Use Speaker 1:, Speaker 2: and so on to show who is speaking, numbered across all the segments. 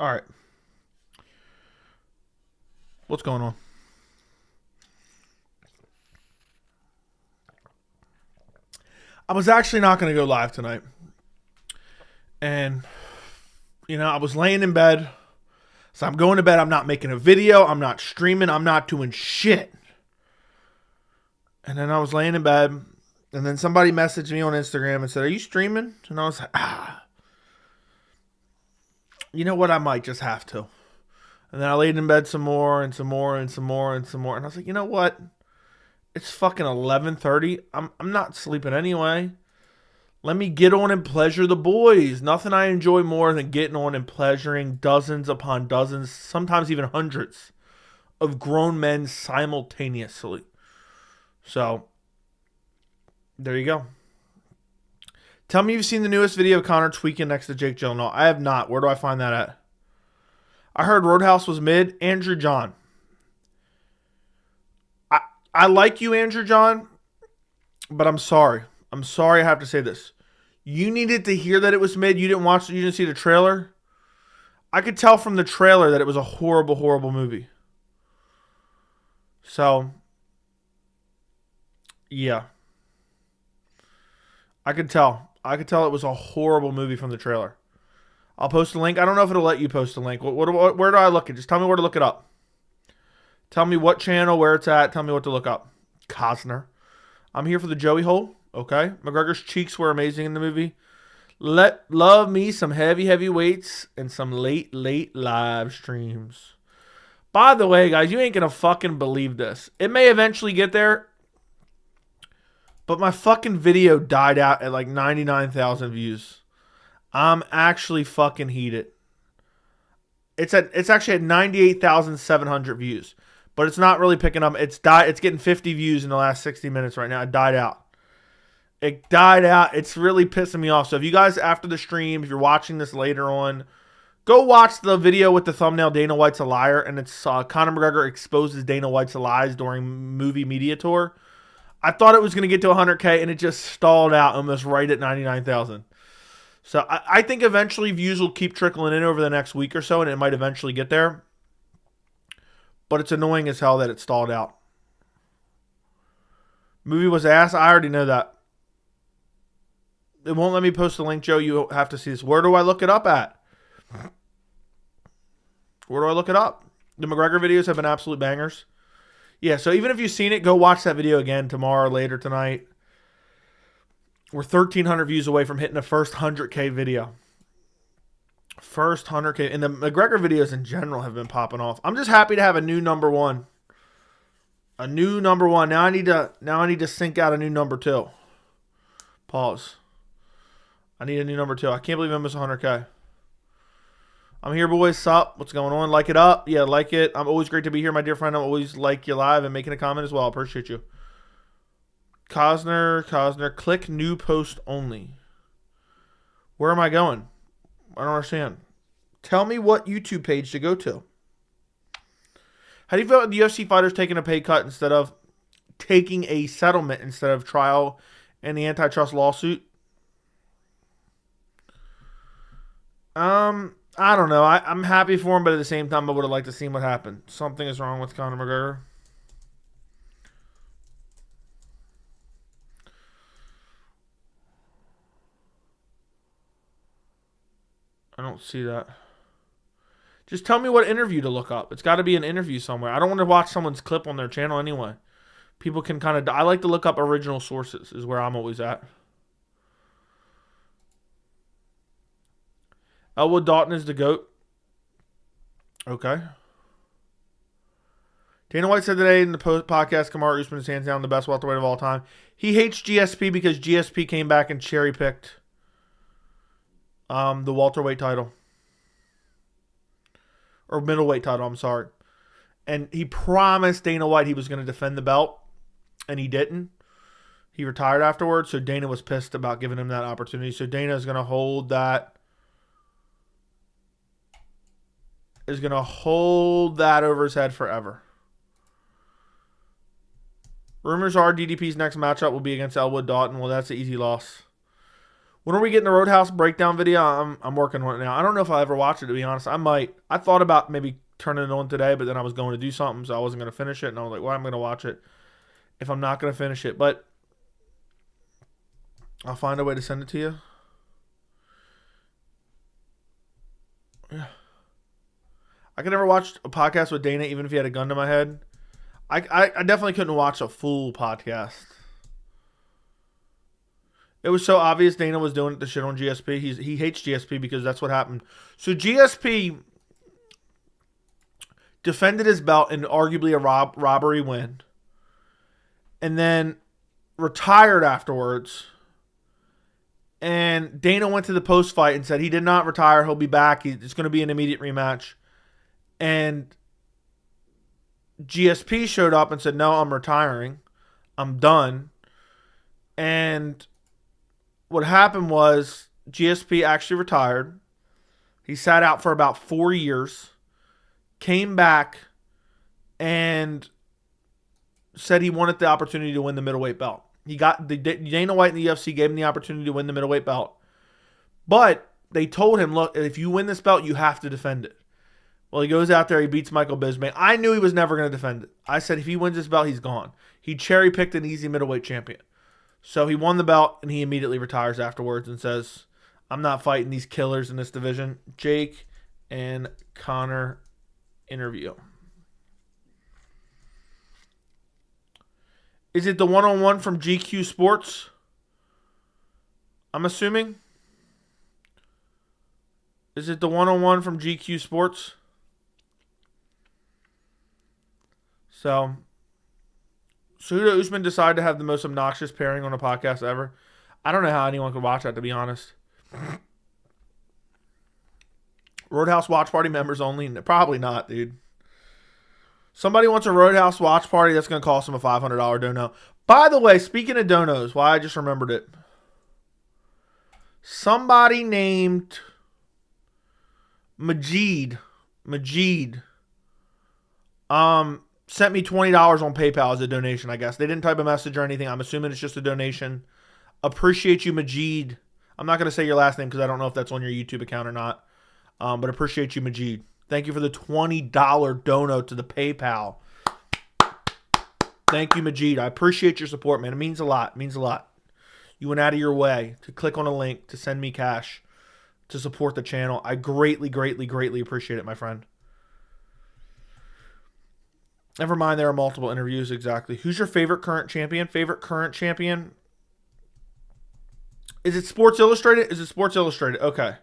Speaker 1: All right. What's going on? I was actually not going to go live tonight. And, I was laying in bed. So I'm going to bed. I'm not making a video. I'm not streaming. I'm not doing shit. And then I was laying in bed. And then somebody messaged me on Instagram and said, "Are you streaming?" And I was like, you know what? I might just have to. And then I laid in bed some more and some more and some more and some more. And I was like, you know what? It's fucking 11:30. I'm not sleeping anyway. Let me get on and pleasure the boys. Nothing I enjoy more than getting on and pleasuring dozens upon dozens, sometimes even hundreds, of grown men simultaneously. So, there you go. Tell me you've seen the newest video of Conor tweaking next to Jake Gyllenhaal. I have not. Where do I find that at? I heard Roadhouse was mid. Andrew John. I like you, Andrew John, but I'm sorry. I'm sorry I have to say this. You needed to hear that it was mid. You didn't see the trailer. I could tell from the trailer that it was a horrible, horrible movie. So, yeah. I could tell. It was a horrible movie from the trailer. I'll post a link. I don't know if it'll let you post a link. Where do I look it? Just tell me where to look it up. Tell me what channel, where it's at. Tell me what to look up. Costner. I'm here for the Joey hole. Okay. McGregor's cheeks were amazing in the movie. Love me some heavy weights and some late live streams. By the way, guys, you ain't gonna fucking believe this. It may eventually get there, but my fucking video died out at like 99,000 views. I'm actually fucking heated. It's actually at 98,700 views. But it's not really picking up. It's getting 50 views in the last 60 minutes right now. It died out. It's really pissing me off. So if you guys, after the stream, if you're watching this later on, go watch the video with the thumbnail, Dana White's a liar. And it's Conor McGregor exposes Dana White's lies during movie media tour. I thought it was going to get to 100K, and it just stalled out almost right at 99,000. So I think eventually views will keep trickling in over the next week or so, and it might eventually get there. But it's annoying as hell that it stalled out. Movie was ass. I already know that. It won't let me post the link, Joe. You have to see this. Where do I look it up at? Where do I look it up? The McGregor videos have been absolute bangers. Yeah, so even if you've seen it, go watch that video again tomorrow, later tonight. We're 1,300 views away from hitting the first 100K video. First 100K. And the McGregor videos in general have been popping off. I'm just happy to have a new number one. A new number one. Now I need to sync out a new number two. Pause. I need a new number two. I can't believe I missed 100K. I'm here, boys. Sup? What's going on? Like it up? Yeah, like it. I'm always great to be here, my dear friend. I'm always like you live and making a comment as well. I appreciate you. Cosner. Click new post only. Where am I going? I don't understand. Tell me what YouTube page to go to. How do you feel about the UFC fighters taking a pay cut instead of taking a settlement instead of trial and the antitrust lawsuit? I don't know. I'm happy for him, but at the same time, I would have liked to see what happened. Something is wrong with Conor McGregor. I don't see that. Just tell me what interview to look up. It's got to be an interview somewhere. I don't want to watch someone's clip on their channel anyway. People can kind of... I like to look up original sources is where I'm always at. Elwood Dalton is the GOAT. Okay. Dana White said today in the podcast, Kamaru Usman is hands down the best welterweight of all time. He hates GSP because GSP came back and cherry-picked the welterweight title. Or middleweight title, I'm sorry. And he promised Dana White he was going to defend the belt, and he didn't. He retired afterwards, so Dana was pissed about giving him that opportunity. So Dana is going to hold that. Is going to hold that over his head forever. Rumors are DDP's next matchup will be against Elwood Dalton. Well, that's an easy loss. When are we getting the Roadhouse breakdown video? I'm working on it now. I don't know if I'll ever watch it, to be honest. I might. I thought about maybe turning it on today, but then I was going to do something, so I wasn't going to finish it. And I was like, well, I'm going to watch it if I'm not going to finish it. But I'll find a way to send it to you. Yeah. I could never watch a podcast with Dana, even if he had a gun to my head. I definitely couldn't watch a full podcast. It was so obvious Dana was doing it to shit on GSP. He hates GSP because that's what happened. So GSP defended his belt in arguably a robbery win. And then retired afterwards. And Dana went to the post-fight and said he did not retire. He'll be back. It's going to be an immediate rematch. And GSP showed up and said, no, I'm retiring. I'm done. And what happened was GSP actually retired. He sat out for about 4 years. Came back and said he wanted the opportunity to win the middleweight belt. He got Dana White and the UFC gave him the opportunity to win the middleweight belt. But they told him, look, if you win this belt, you have to defend it. Well, he goes out there, he beats Michael Bisping. I knew he was never going to defend it. I said if he wins this belt, he's gone. He cherry-picked an easy middleweight champion. So he won the belt, and he immediately retires afterwards and says, I'm not fighting these killers in this division. Jake and Conor interview. Is it the one-on-one from GQ Sports? I'm assuming. Is it the one-on-one from GQ Sports? So Cejudo Usman decided to have the most obnoxious pairing on a podcast ever. I don't know how anyone could watch that, to be honest. Roadhouse watch party members only? Probably not, dude. Somebody wants a Roadhouse watch party, that's going to cost them a $500 dono. By the way, speaking of donos, why I just remembered it. Somebody named Majid sent me $20 on PayPal as a donation, I guess. They didn't type a message or anything. I'm assuming it's just a donation. Appreciate you, Majid. I'm not going to say your last name because I don't know if that's on your YouTube account or not. But appreciate you, Majid. Thank you for the $20 dono to the PayPal. Thank you, Majid. I appreciate your support, man. It means a lot. It means a lot. You went out of your way to click on a link to send me cash to support the channel. I greatly, greatly, greatly appreciate it, my friend. Never mind, there are multiple interviews, exactly. Who's your favorite current champion? Favorite current champion? Is it Sports Illustrated? Is it Sports Illustrated? Okay.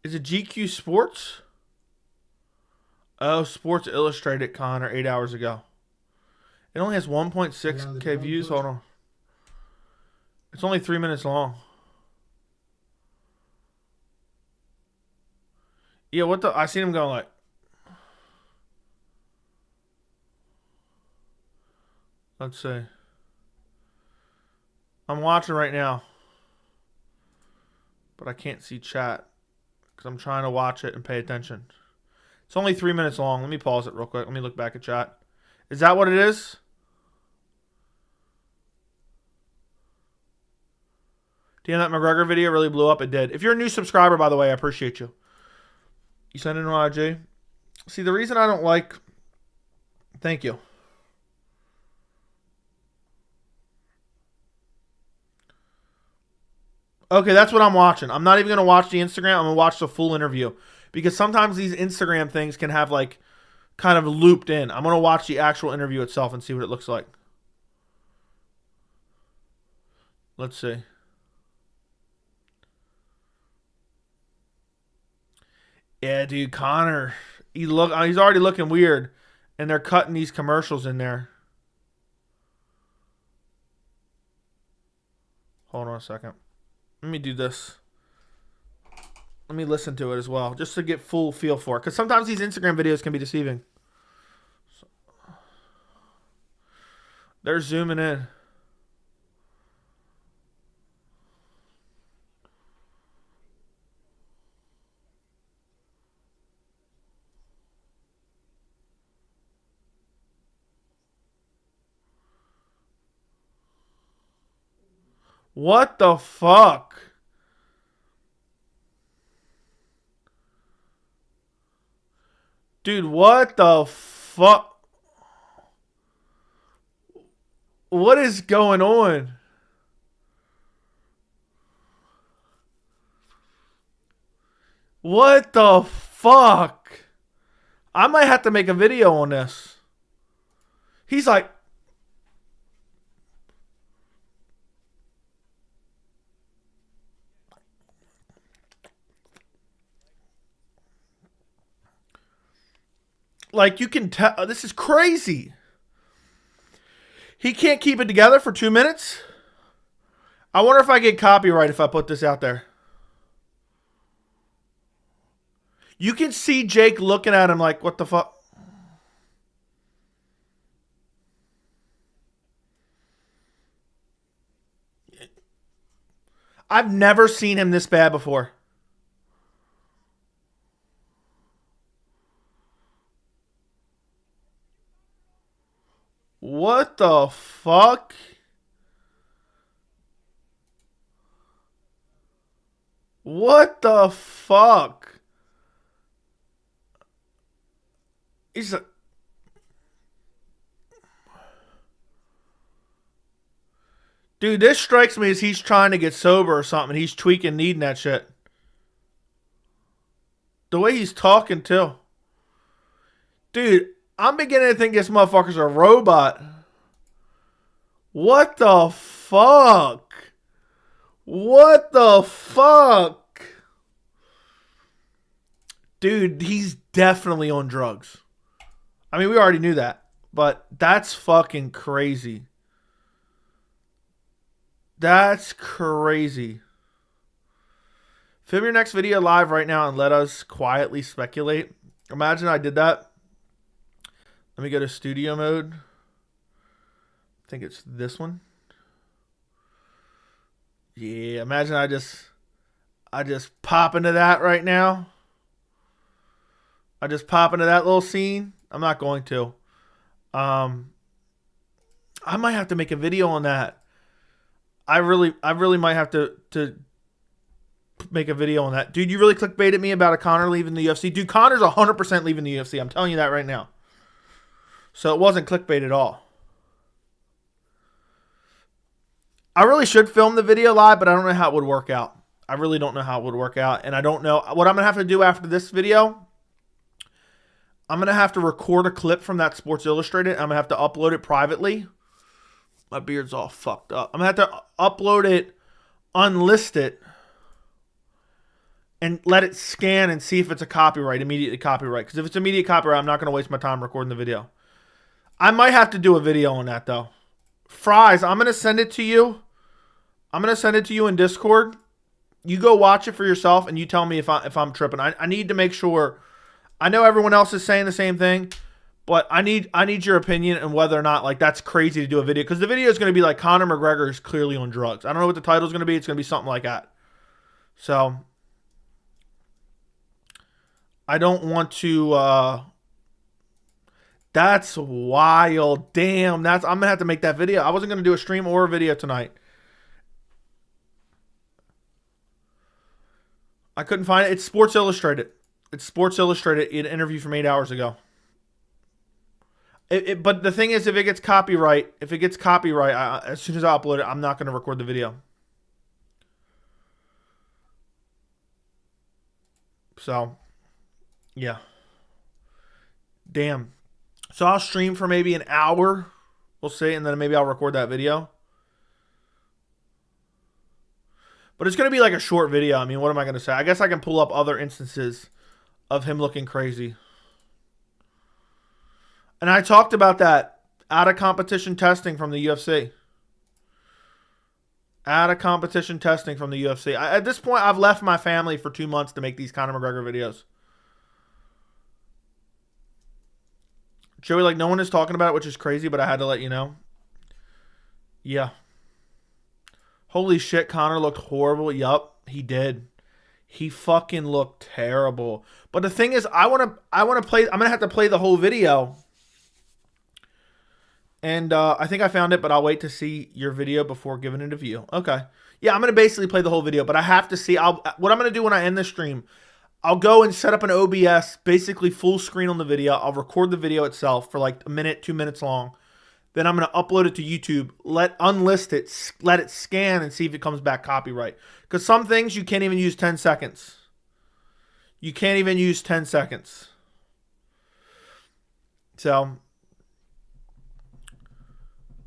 Speaker 1: Is it GQ Sports? Oh, Sports Illustrated, Connor, 8 hours ago. It only has 1.6K views. Hold on. It's only 3 minutes long. Yeah, what the? I seen him going like. Let's see. I'm watching right now. But I can't see chat. Because I'm trying to watch it and pay attention. It's only 3 minutes long. Let me pause it real quick. Let me look back at chat. Is that what it is? Damn, that McGregor video really blew up. It did. If you're a new subscriber, by the way, I appreciate you. You send it on IG. See, the reason I don't like... Thank you. Okay, that's what I'm watching. I'm not even going to watch the Instagram. I'm going to watch the full interview. Because sometimes these Instagram things can have, like, kind of looped in. I'm going to watch the actual interview itself and see what it looks like. Let's see. Yeah, dude, Connor. He's already looking weird. And they're cutting these commercials in there. Hold on a second. Let me do this. Let me listen to it as well, just to get full feel for it. Because sometimes these Instagram videos can be deceiving. So, they're zooming in. What the fuck? Dude, what the fuck? What is going on? What the fuck? I might have to make a video on this. He's like, you can tell, this is crazy. He can't keep it together for 2 minutes. I wonder if I get copyright if I put this out there. You can see Jake looking at him like, what the fuck? I've never seen him this bad before. What the fuck? What the fuck? He's a... Dude, this strikes me as he's trying to get sober or something. He's tweaking, needing that shit. The way he's talking, too. Dude, I'm beginning to think this motherfucker's a robot. What the fuck? What the fuck? Dude, he's definitely on drugs. I mean, we already knew that. But that's fucking crazy. That's crazy. Film your next video live right now and let us quietly speculate. Imagine I did that. Let me go to studio mode. I think it's this one. Yeah, imagine I just pop into that right now. I just pop into that little scene. I'm not going to. I might have to make a video on that. I really might have to make a video on that. Dude, you really clickbaited me about a Conor leaving the UFC. Dude, Conor's 100% leaving the UFC. I'm telling you that right now. So it wasn't clickbait at all. I really should film the video live, but I don't know how it would work out. I really don't know how it would work out. And I don't know what I'm going to have to do after this video. I'm going to have to record a clip from that Sports Illustrated. I'm going to have to upload it privately. My beard's all fucked up. I'm going to have to upload it, unlist it, and let it scan and see if it's a copyright, immediately copyright. Because if it's immediate copyright, I'm not going to waste my time recording the video. I might have to do a video on that, though. Fries, I'm going to send it to you. I'm going to send it to you in Discord. You go watch it for yourself, and you tell me if I'm tripping. I need to make sure. I know everyone else is saying the same thing, but I need your opinion on whether or not, like, that's crazy to do a video. Because the video is going to be like Conor McGregor is clearly on drugs. I don't know what the title is going to be. It's going to be something like that. So I don't want to... That's wild. Damn, I'm going to have to make that video. I wasn't going to do a stream or a video tonight. I couldn't find it. It's Sports Illustrated. It's Sports Illustrated, an interview from 8 hours ago. But the thing is, if it gets copyright, as soon as I upload it, I'm not going to record the video. So, yeah. Damn. So I'll stream for maybe an hour, we'll see, and then maybe I'll record that video. But it's going to be like a short video. I mean, what am I going to say? I guess I can pull up other instances of him looking crazy. And I talked about that out of competition testing from the UFC. Out of competition testing from the UFC. At this point, I've left my family for 2 months to make these Conor McGregor videos. Joey, like, no one is talking about it, which is crazy, but I had to let you know. Yeah. Holy shit, Conor looked horrible. Yup, he did. He fucking looked terrible. But the thing is, I want to play. I'm gonna have to play the whole video. And I think I found it, but I'll wait to see your video before giving it a view. Okay. Yeah, I'm going to basically play the whole video, but I have to see. What I'm going to do when I end the stream, I'll go and set up an OBS, basically full screen on the video. I'll record the video itself for like a minute, 2 minutes long. Then I'm going to upload it to YouTube, unlist it, let it scan and see if it comes back copyright. Because some things you can't even use 10 seconds. You can't even use 10 seconds. So,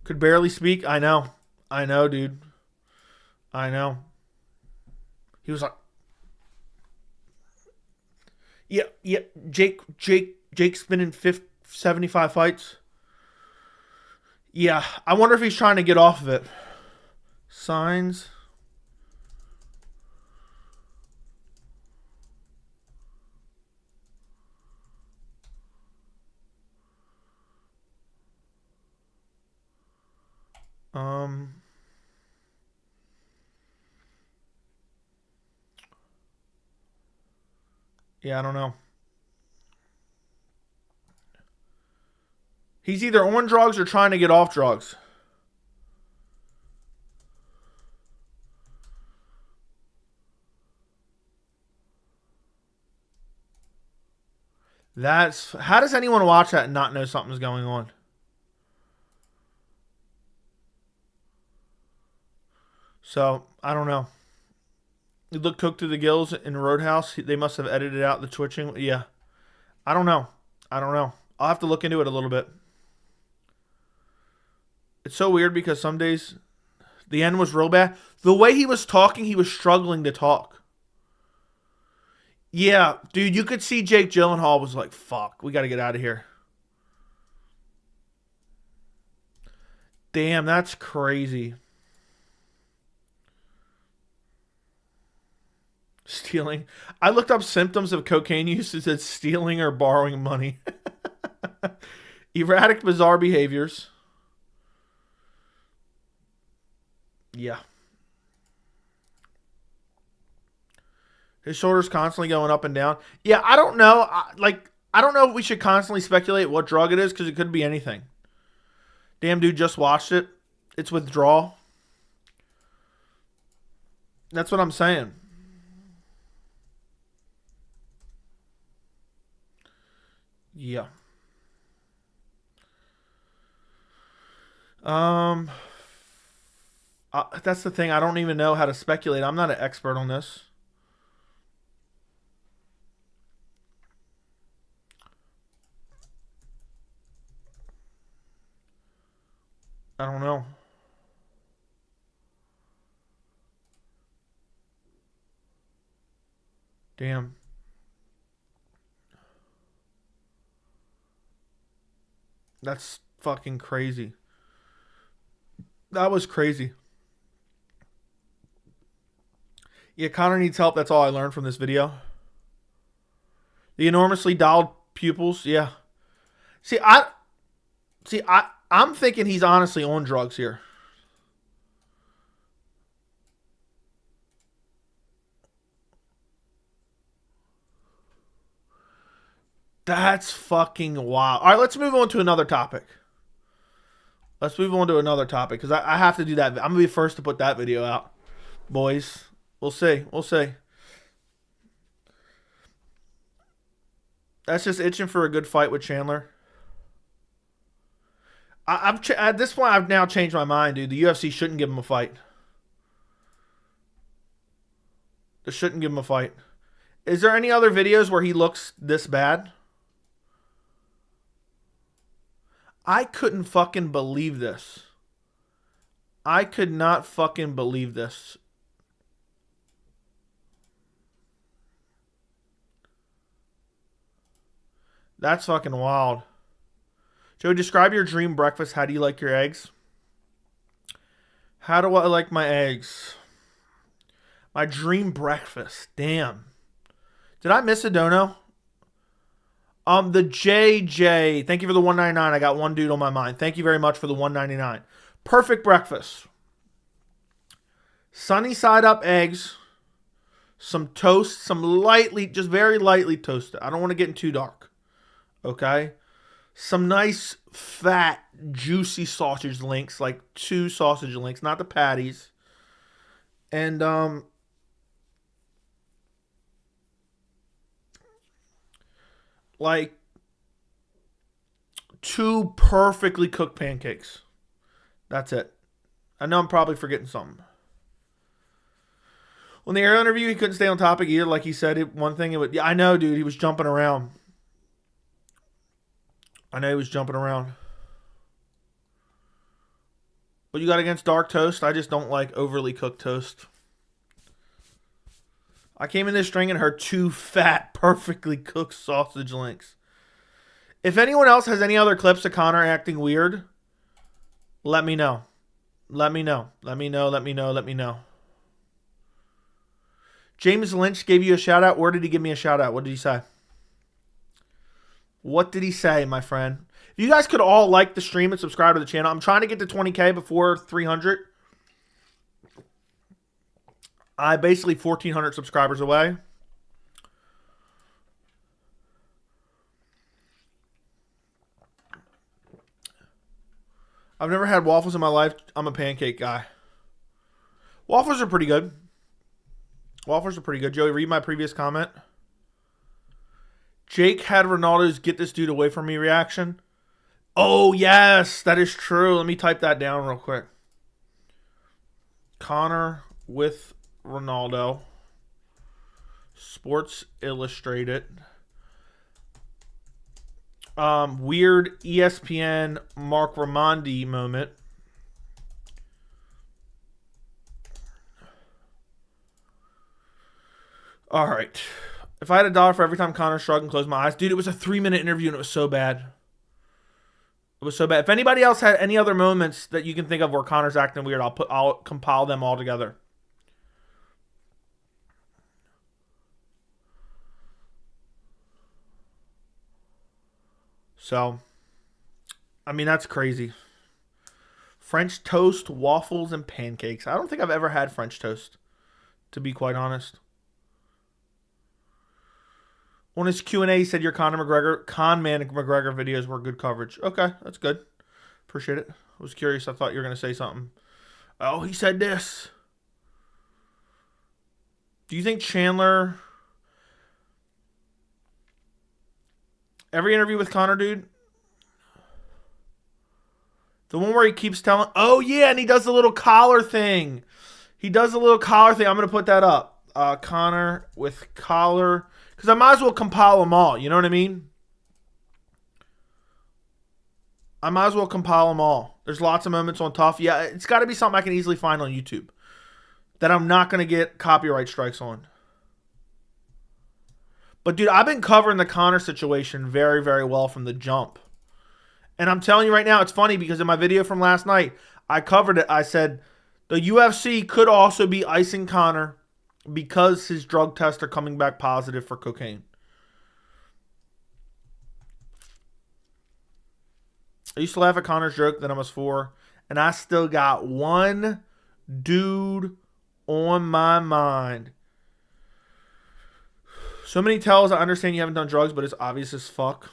Speaker 1: could barely speak. I know. I know, dude. I know. He was like, yeah. Jake's been in 75 fights. Yeah, I wonder if he's trying to get off of it. Signs. Yeah, I don't know. He's either on drugs or trying to get off drugs. How does anyone watch that and not know something's going on? So, I don't know. It looked cooked to the gills in Roadhouse. They must have edited out the twitching. Yeah. I don't know. I'll have to look into it a little bit. It's so weird because some days the end was real bad. The way he was talking, he was struggling to talk. Yeah, dude, you could see Jake Gyllenhaal was like, fuck, we got to get out of here. Damn, that's crazy. Stealing. I looked up symptoms of cocaine use. It said stealing or borrowing money. Erratic, bizarre behaviors. Yeah. His shoulders constantly going up and down. Yeah, I don't know. I don't know if we should constantly speculate what drug it is because it could be anything. Damn dude just watched it. It's withdrawal. That's what I'm saying. Yeah. That's the thing. I don't even know how to speculate. I'm not an expert on this. I don't know. Damn. That's fucking crazy. That was crazy. Yeah, Conor needs help. That's all I learned from this video. The enormously dialed pupils. Yeah. I'm thinking he's honestly on drugs here. That's fucking wild. All right, let's move on to another topic. Because I have to do that. I'm going to be first to put that video out. Boys, we'll see. That's just itching for a good fight with Chandler. At this point, I've now changed my mind, dude. The UFC shouldn't give him a fight. They shouldn't give him a fight. Is there any other videos where he looks this bad? I couldn't fucking believe this. I could not fucking believe this. That's fucking wild. Joe, describe your dream breakfast. How do you like your eggs? How do I like my eggs? My dream breakfast. Damn. Did I miss a dono? The JJ. Thank you for the $1.99. I got one dude on my mind. Thank you very much for the $1.99. Perfect breakfast. Sunny side up eggs. Some toast. Some lightly, just very lightly toasted. I don't want to get too dark. Okay? some nice, fat, juicy sausage links, like 2 sausage links, not the patties. And, like 2 perfectly cooked pancakes. That's it. I know I'm probably forgetting something. When the air interview, he couldn't stay on topic either. Like he said, one thing, yeah, I know, dude. He was jumping around. I know he was jumping around. What you got against dark toast? I just don't like overly cooked toast. I came in this string and heard 2 fat, perfectly cooked sausage links. If anyone else has any other clips of Conor acting weird, let me know. Let me know. Let me know. Let me know. Let me know. James Lynch gave you a shout out. Where did he give me a shout out? What did he say? What did he say, my friend? If you guys could all like the stream and subscribe to the channel. I'm trying to get to 20K before 300. I basically 1,400 subscribers away. I've never had waffles in my life. I'm a pancake guy. Waffles are pretty good. Waffles are pretty good. Joey, read my previous comment. Jake had Ronaldo's "get this dude away from me" reaction. Oh, yes, that is true. Let me type that down real quick. Conor with Ronaldo. Sports Illustrated. Weird ESPN Mark Raimondi moment. All right. If I had $1 for every time Conor shrugged and closed my eyes. Dude, it was a 3-minute interview and it was so bad. It was so bad. If anybody else had any other moments that you can think of where Conor's acting weird, I'll compile them all together. So, I mean, that's crazy. French toast, waffles, and pancakes. I don't think I've ever had French toast, to be quite honest. On his Q&A, he said your Conor McGregor, McGregor videos were good coverage. Okay, that's good. Appreciate it. I was curious. I thought you were going to say something. Oh, he said this. Do you think Chandler... Every interview with Conor, dude. The one where he keeps telling... Oh, yeah, and he does the little collar thing. He does the little collar thing. I'm going to put that up. Conor with collar... Because I might as well compile them all. You know what I mean? I might as well compile them all. There's lots of moments on Tough. Yeah, it's got to be something I can easily find on YouTube that I'm not going to get copyright strikes on. But, dude, I've been covering the Conor situation very, very well from the jump. And I'm telling you right now, it's funny because in my video from last night, I covered it. I said the UFC could also be icing Conor because his drug tests are coming back positive for cocaine. I used to laugh at Conor's joke that I was 4, and I still got one dude on my mind. So many tells. I understand you haven't done drugs, but it's obvious as fuck.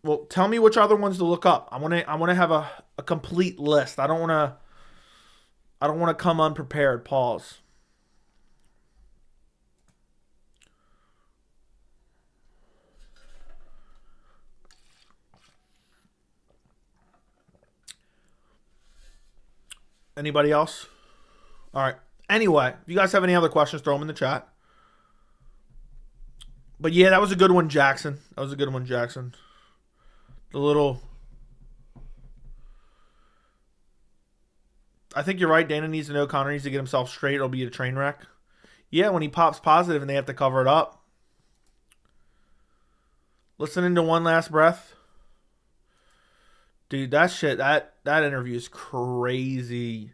Speaker 1: Well, tell me which other ones to look up. I want to have a complete list. I don't want to come unprepared. Pause. Anybody else? All right. Anyway, if you guys have any other questions, throw them in the chat. But yeah, that was a good one, Jackson. That was a good one, Jackson. The little... I think you're right. Dana needs to know Conor needs to get himself straight. It'll be a train wreck. Yeah, when he pops positive and they have to cover it up. Listening to One Last Breath. Dude, that shit, that interview is crazy.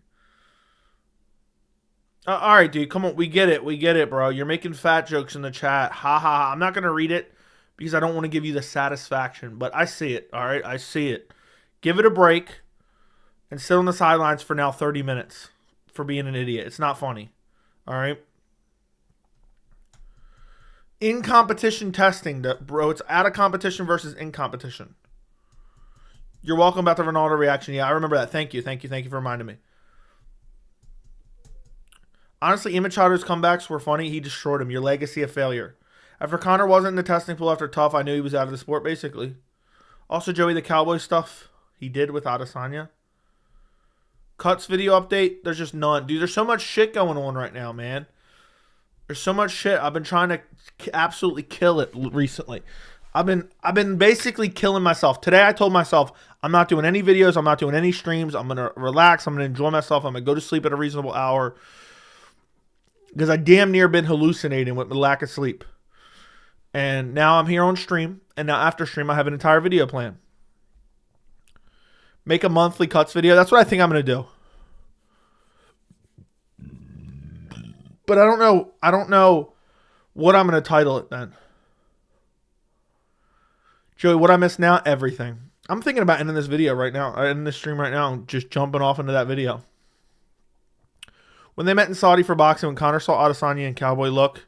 Speaker 1: All right, dude, come on. We get it, bro. You're making fat jokes in the chat. Ha ha. I'm not going to read it because I don't want to give you the satisfaction, but I see it, all right? I see it. Give it a break and sit on the sidelines for now 30 minutes for being an idiot. It's not funny, all right? In competition testing, bro. It's out of competition versus in competition. You're welcome about the Ronaldo reaction. Yeah, I remember that. Thank you. Thank you for reminding me. Honestly, Machado's comebacks were funny. He destroyed him. Your legacy of failure. After Conor wasn't in the testing pool after Tough, I knew he was out of the sport, basically. Also, Joey, the Cowboy stuff he did with Adesanya. Cuts video update. There's just none. Dude, there's so much shit going on right now, man. There's so much shit. I've been trying to absolutely kill it recently. I've been basically killing myself. Today I told myself I'm not doing any videos. I'm not doing any streams. I'm going to relax. I'm going to enjoy myself. I'm going to go to sleep at a reasonable hour. Because I damn near been hallucinating with the lack of sleep. And now I'm here on stream. And now after stream, I have an entire video plan. Make a monthly cuts video. That's what I think I'm going to do. But I don't know. I don't know what I'm going to title it then. Joey, what I miss now? Everything. I'm thinking about ending this video right now. Ending this stream right now. Just jumping off into that video. When they met in Saudi for boxing, when Conor saw Adesanya and Cowboy look,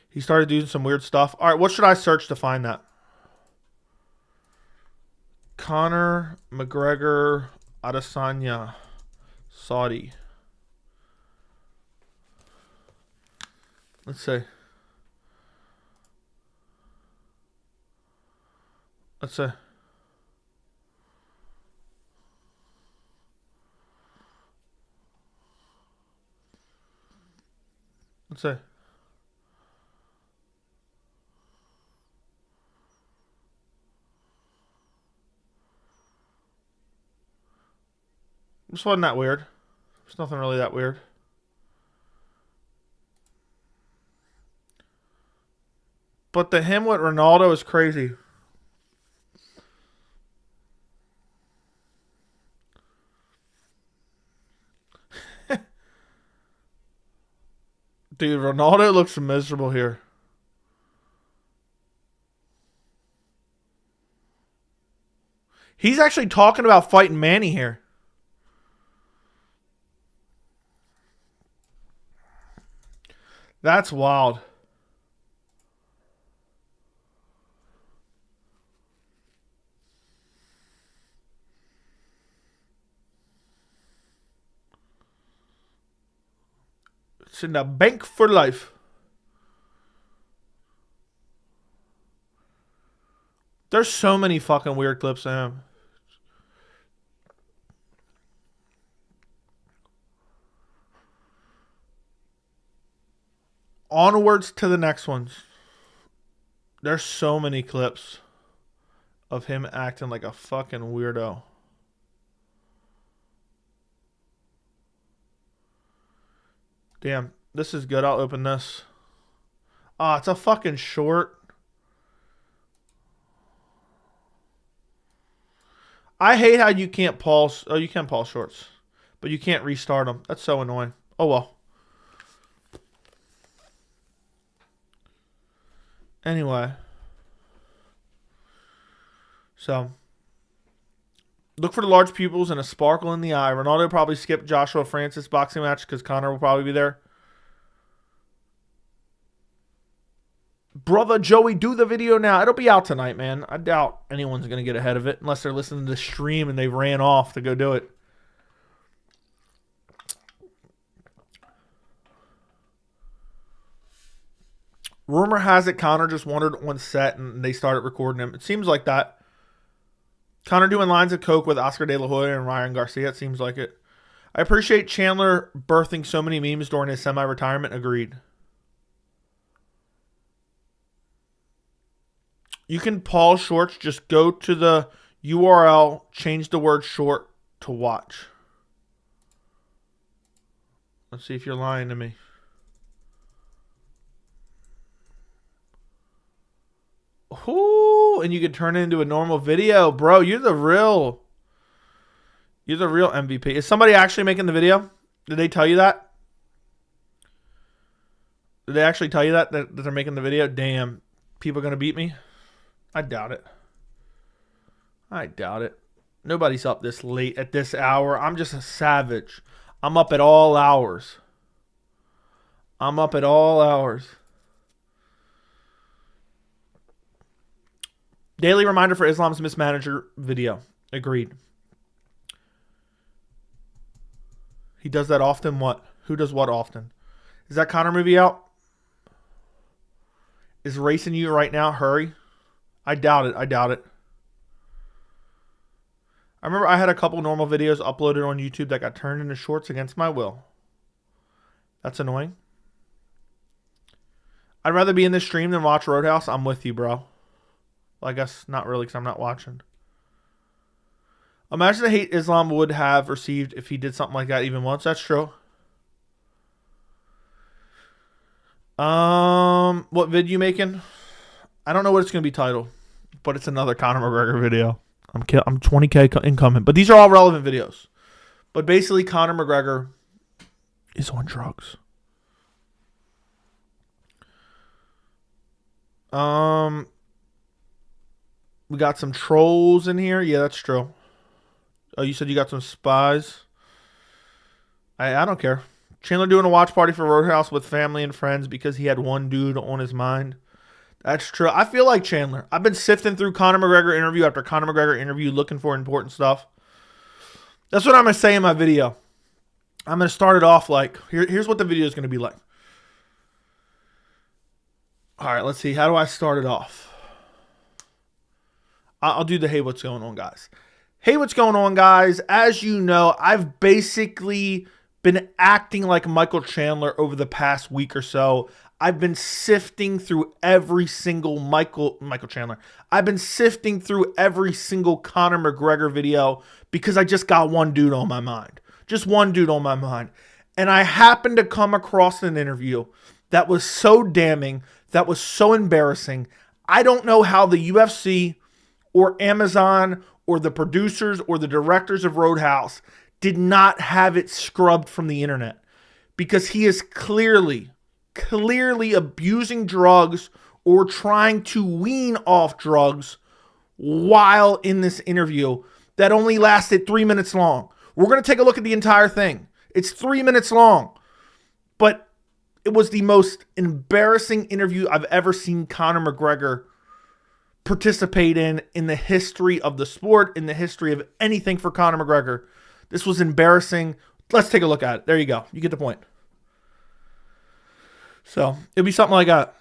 Speaker 1: he started doing some weird stuff. All right, what should I search to find that? Conor McGregor, Adesanya, Saudi. Let's see. Let's see. Let's see. This wasn't that weird. There's nothing really that weird. But the him with Ronaldo is crazy. Dude, Ronaldo looks miserable here. He's actually talking about fighting Manny here. That's wild. It's in the bank for life. There's so many fucking weird clips of him. Onwards to the next ones. There's so many clips of him acting like a fucking weirdo. Damn, this is good. I'll open this. Ah, it's a fucking short. I hate how you can't pause. Oh, you can pause shorts, but you can't restart them. That's so annoying. Oh, well. Anyway. So, look for the large pupils and a sparkle in the eye. Ronaldo probably skipped Joshua Francis boxing match because Conor will probably be there. Brother Joey, do the video now. It'll be out tonight, man. I doubt anyone's going to get ahead of it unless they're listening to the stream and they ran off to go do it. Rumor has it Conor just wandered on set and they started recording him. It seems like that. Conor doing lines of coke with Oscar De La Hoya and Ryan Garcia. It seems like it. I appreciate Chandler birthing so many memes during his semi-retirement. Agreed. You can pause shorts. Just go to the URL, change the word short to watch. Let's see if you're lying to me. Ooh, and you can turn it into a normal video. Bro, you're the real MVP. Is somebody actually making the video? Did they tell you that? Did they actually tell you that they're making the video? Damn. People are going to beat me? I doubt it. I doubt it. Nobody's up this late at this hour. I'm just a savage. I'm up at all hours. I'm up at all hours. Daily reminder for Islam's mismanager video. Agreed. He does that often? What? Who does what often? Is that Conor movie out? Is Racing You right now? Hurry. I doubt it. I doubt it. I remember I had a couple normal videos uploaded on YouTube that got turned into shorts against my will. That's annoying. I'd rather be in this stream than watch Roadhouse. I'm with you, bro. Well, I guess not really because I'm not watching. Imagine the hate Islam would have received if he did something like that even once. That's true. What vid you making? I don't know what it's going to be titled, but it's another Conor McGregor video. I'm 20K incoming, but these are all relevant videos. But basically, Conor McGregor is on drugs. We got some trolls in here. Yeah, that's true. Oh, you said you got some spies? I don't care. Chandler doing a watch party for Roadhouse with family and friends because he had one dude on his mind. That's true. I feel like Chandler. I've been sifting through Conor McGregor interview after Conor McGregor interview looking for important stuff. That's what I'm going to say in my video. I'm going to start it off like, here's what the video is going to be like. All right, let's see. How do I start it off? I'll do the hey, what's going on, guys? Hey, what's going on, guys? As you know, I've basically been acting like Michael Chandler over the past week or so. I've been sifting through every single Michael Chandler. I've been sifting through every single Conor McGregor video because I just got one dude on my mind. Just one dude on my mind. And I happened to come across an interview that was so damning, that was so embarrassing. I don't know how the UFC or Amazon or the producers or the directors of Roadhouse did not have it scrubbed from the internet, because he is clearly abusing drugs or trying to wean off drugs while in this interview that only lasted 3 minutes long. We're going to take a look at the entire thing. It's 3 minutes long, but it was the most embarrassing interview I've ever seen Conor McGregor participate in the history of the sport, in the history of anything for Conor McGregor. This was embarrassing. Let's take a look at it. There you go. You get the point. So, it'll be something like that.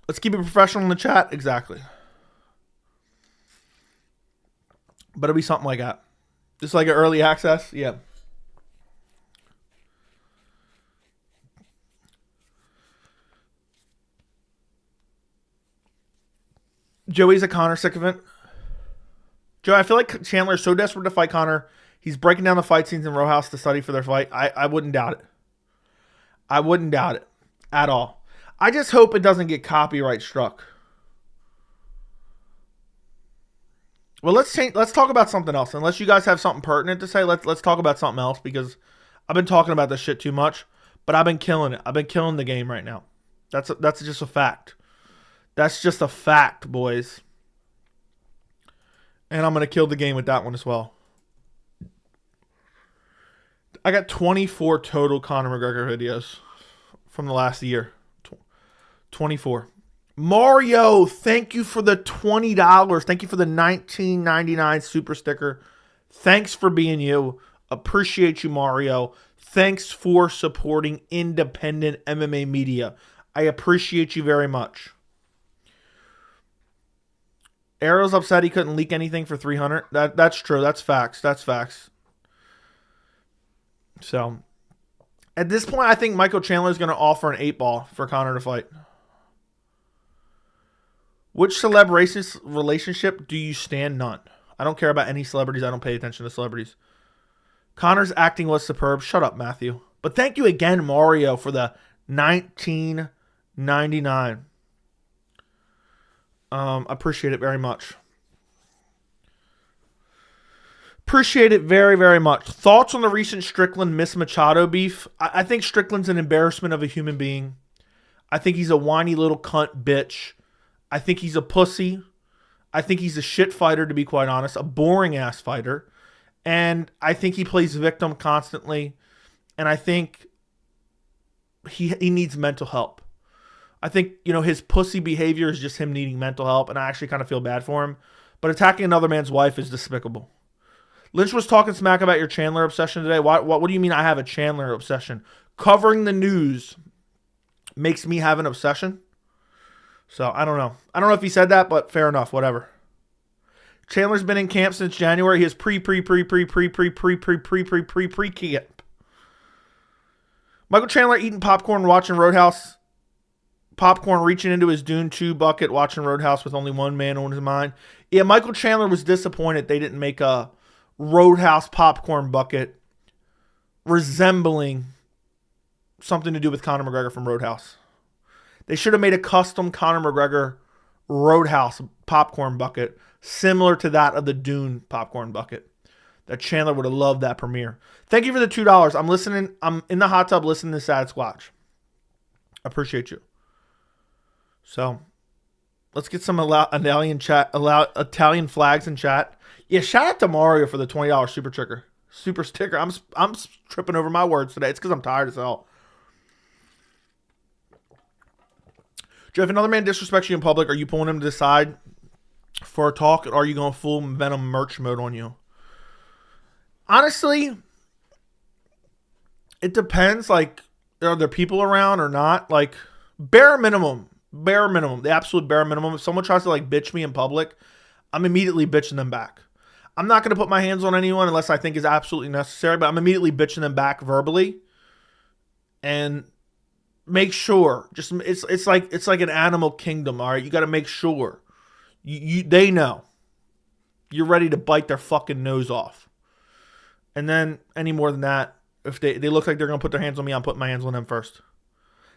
Speaker 1: Let's keep it professional in the chat. Exactly. But it'll be something like that. Just like an early access. Yeah. Joey's a Conor sycophant. Joe, I feel like Chandler is so desperate to fight Conor. He's breaking down the fight scenes in Roadhouse to study for their fight. I wouldn't doubt it. I wouldn't doubt it at all. I just hope it doesn't get copyright struck. Well, let's talk about something else. Unless you guys have something pertinent to say, let's talk about something else, because I've been talking about this shit too much, but I've been killing it. I've been killing the game right now. That's just a fact. That's just a fact, boys. And I'm going to kill the game with that one as well. I got 24 total Conor McGregor videos from the last year. 24. Mario, thank you for the $20. Thank you for the $19.99 super sticker. Thanks for being you. Appreciate you, Mario. Thanks for supporting independent MMA media. I appreciate you very much. Arrow's upset he couldn't leak anything for 300. That's true. That's facts. That's facts. So, at this point, I think Michael Chandler is going to offer an 8-ball for Conor to fight. Which celeb racist relationship do you stand? None. I don't care about any celebrities. I don't pay attention to celebrities. Conor's acting was superb. Shut up, Matthew. But thank you again, Mario, for the $19.99. Appreciate it very much. Appreciate it very, very much. Thoughts on the recent Strickland Miss Machado beef? I think Strickland's an embarrassment of a human being. I think he's a whiny little cunt bitch. I think he's a pussy. I think he's a shit fighter, to be quite honest. A boring ass fighter. And I think he plays victim constantly. And I think he needs mental help. I think, his pussy behavior is just him needing mental help, and I actually kind of feel bad for him. But attacking another man's wife is despicable. Lynch was talking smack about your Chandler obsession today. What do you mean I have a Chandler obsession? Covering the news makes me have an obsession. So, I don't know. I don't know if he said that, but fair enough. Whatever. Chandler's been in camp since January. He has pre-camp. Michael Chandler eating popcorn, watching Roadhouse. Popcorn reaching into his Dune 2 bucket, watching Roadhouse with only one man on his mind. Yeah, Michael Chandler was disappointed they didn't make a Roadhouse popcorn bucket resembling something to do with Conor McGregor from Roadhouse. They should have made a custom Conor McGregor Roadhouse popcorn bucket similar to that of the Dune popcorn bucket. That Chandler would have loved that premiere. Thank you for the $2. I'm listening. I'm in the hot tub listening to Sad Squatch. I appreciate you. So, let's get some Italian flags in chat. Yeah, shout out to Mario for the $20 super sticker. I'm tripping over my words today. It's because I'm tired as hell. Joe, if another man disrespects you in public, are you pulling him to the side for a talk, or are you going full Venom merch mode on you? Honestly, it depends. Like, are there people around or not? Like, bare minimum, the absolute bare minimum. If someone tries to bitch me in public, I'm immediately bitching them back. I'm not going to put my hands on anyone unless I think is absolutely necessary, but I'm immediately bitching them back verbally. And make sure, it's like an animal kingdom, all right? You got to make sure they know you're ready to bite their fucking nose off. And then any more than that, if they look like they're going to put their hands on me, I'm putting my hands on them first.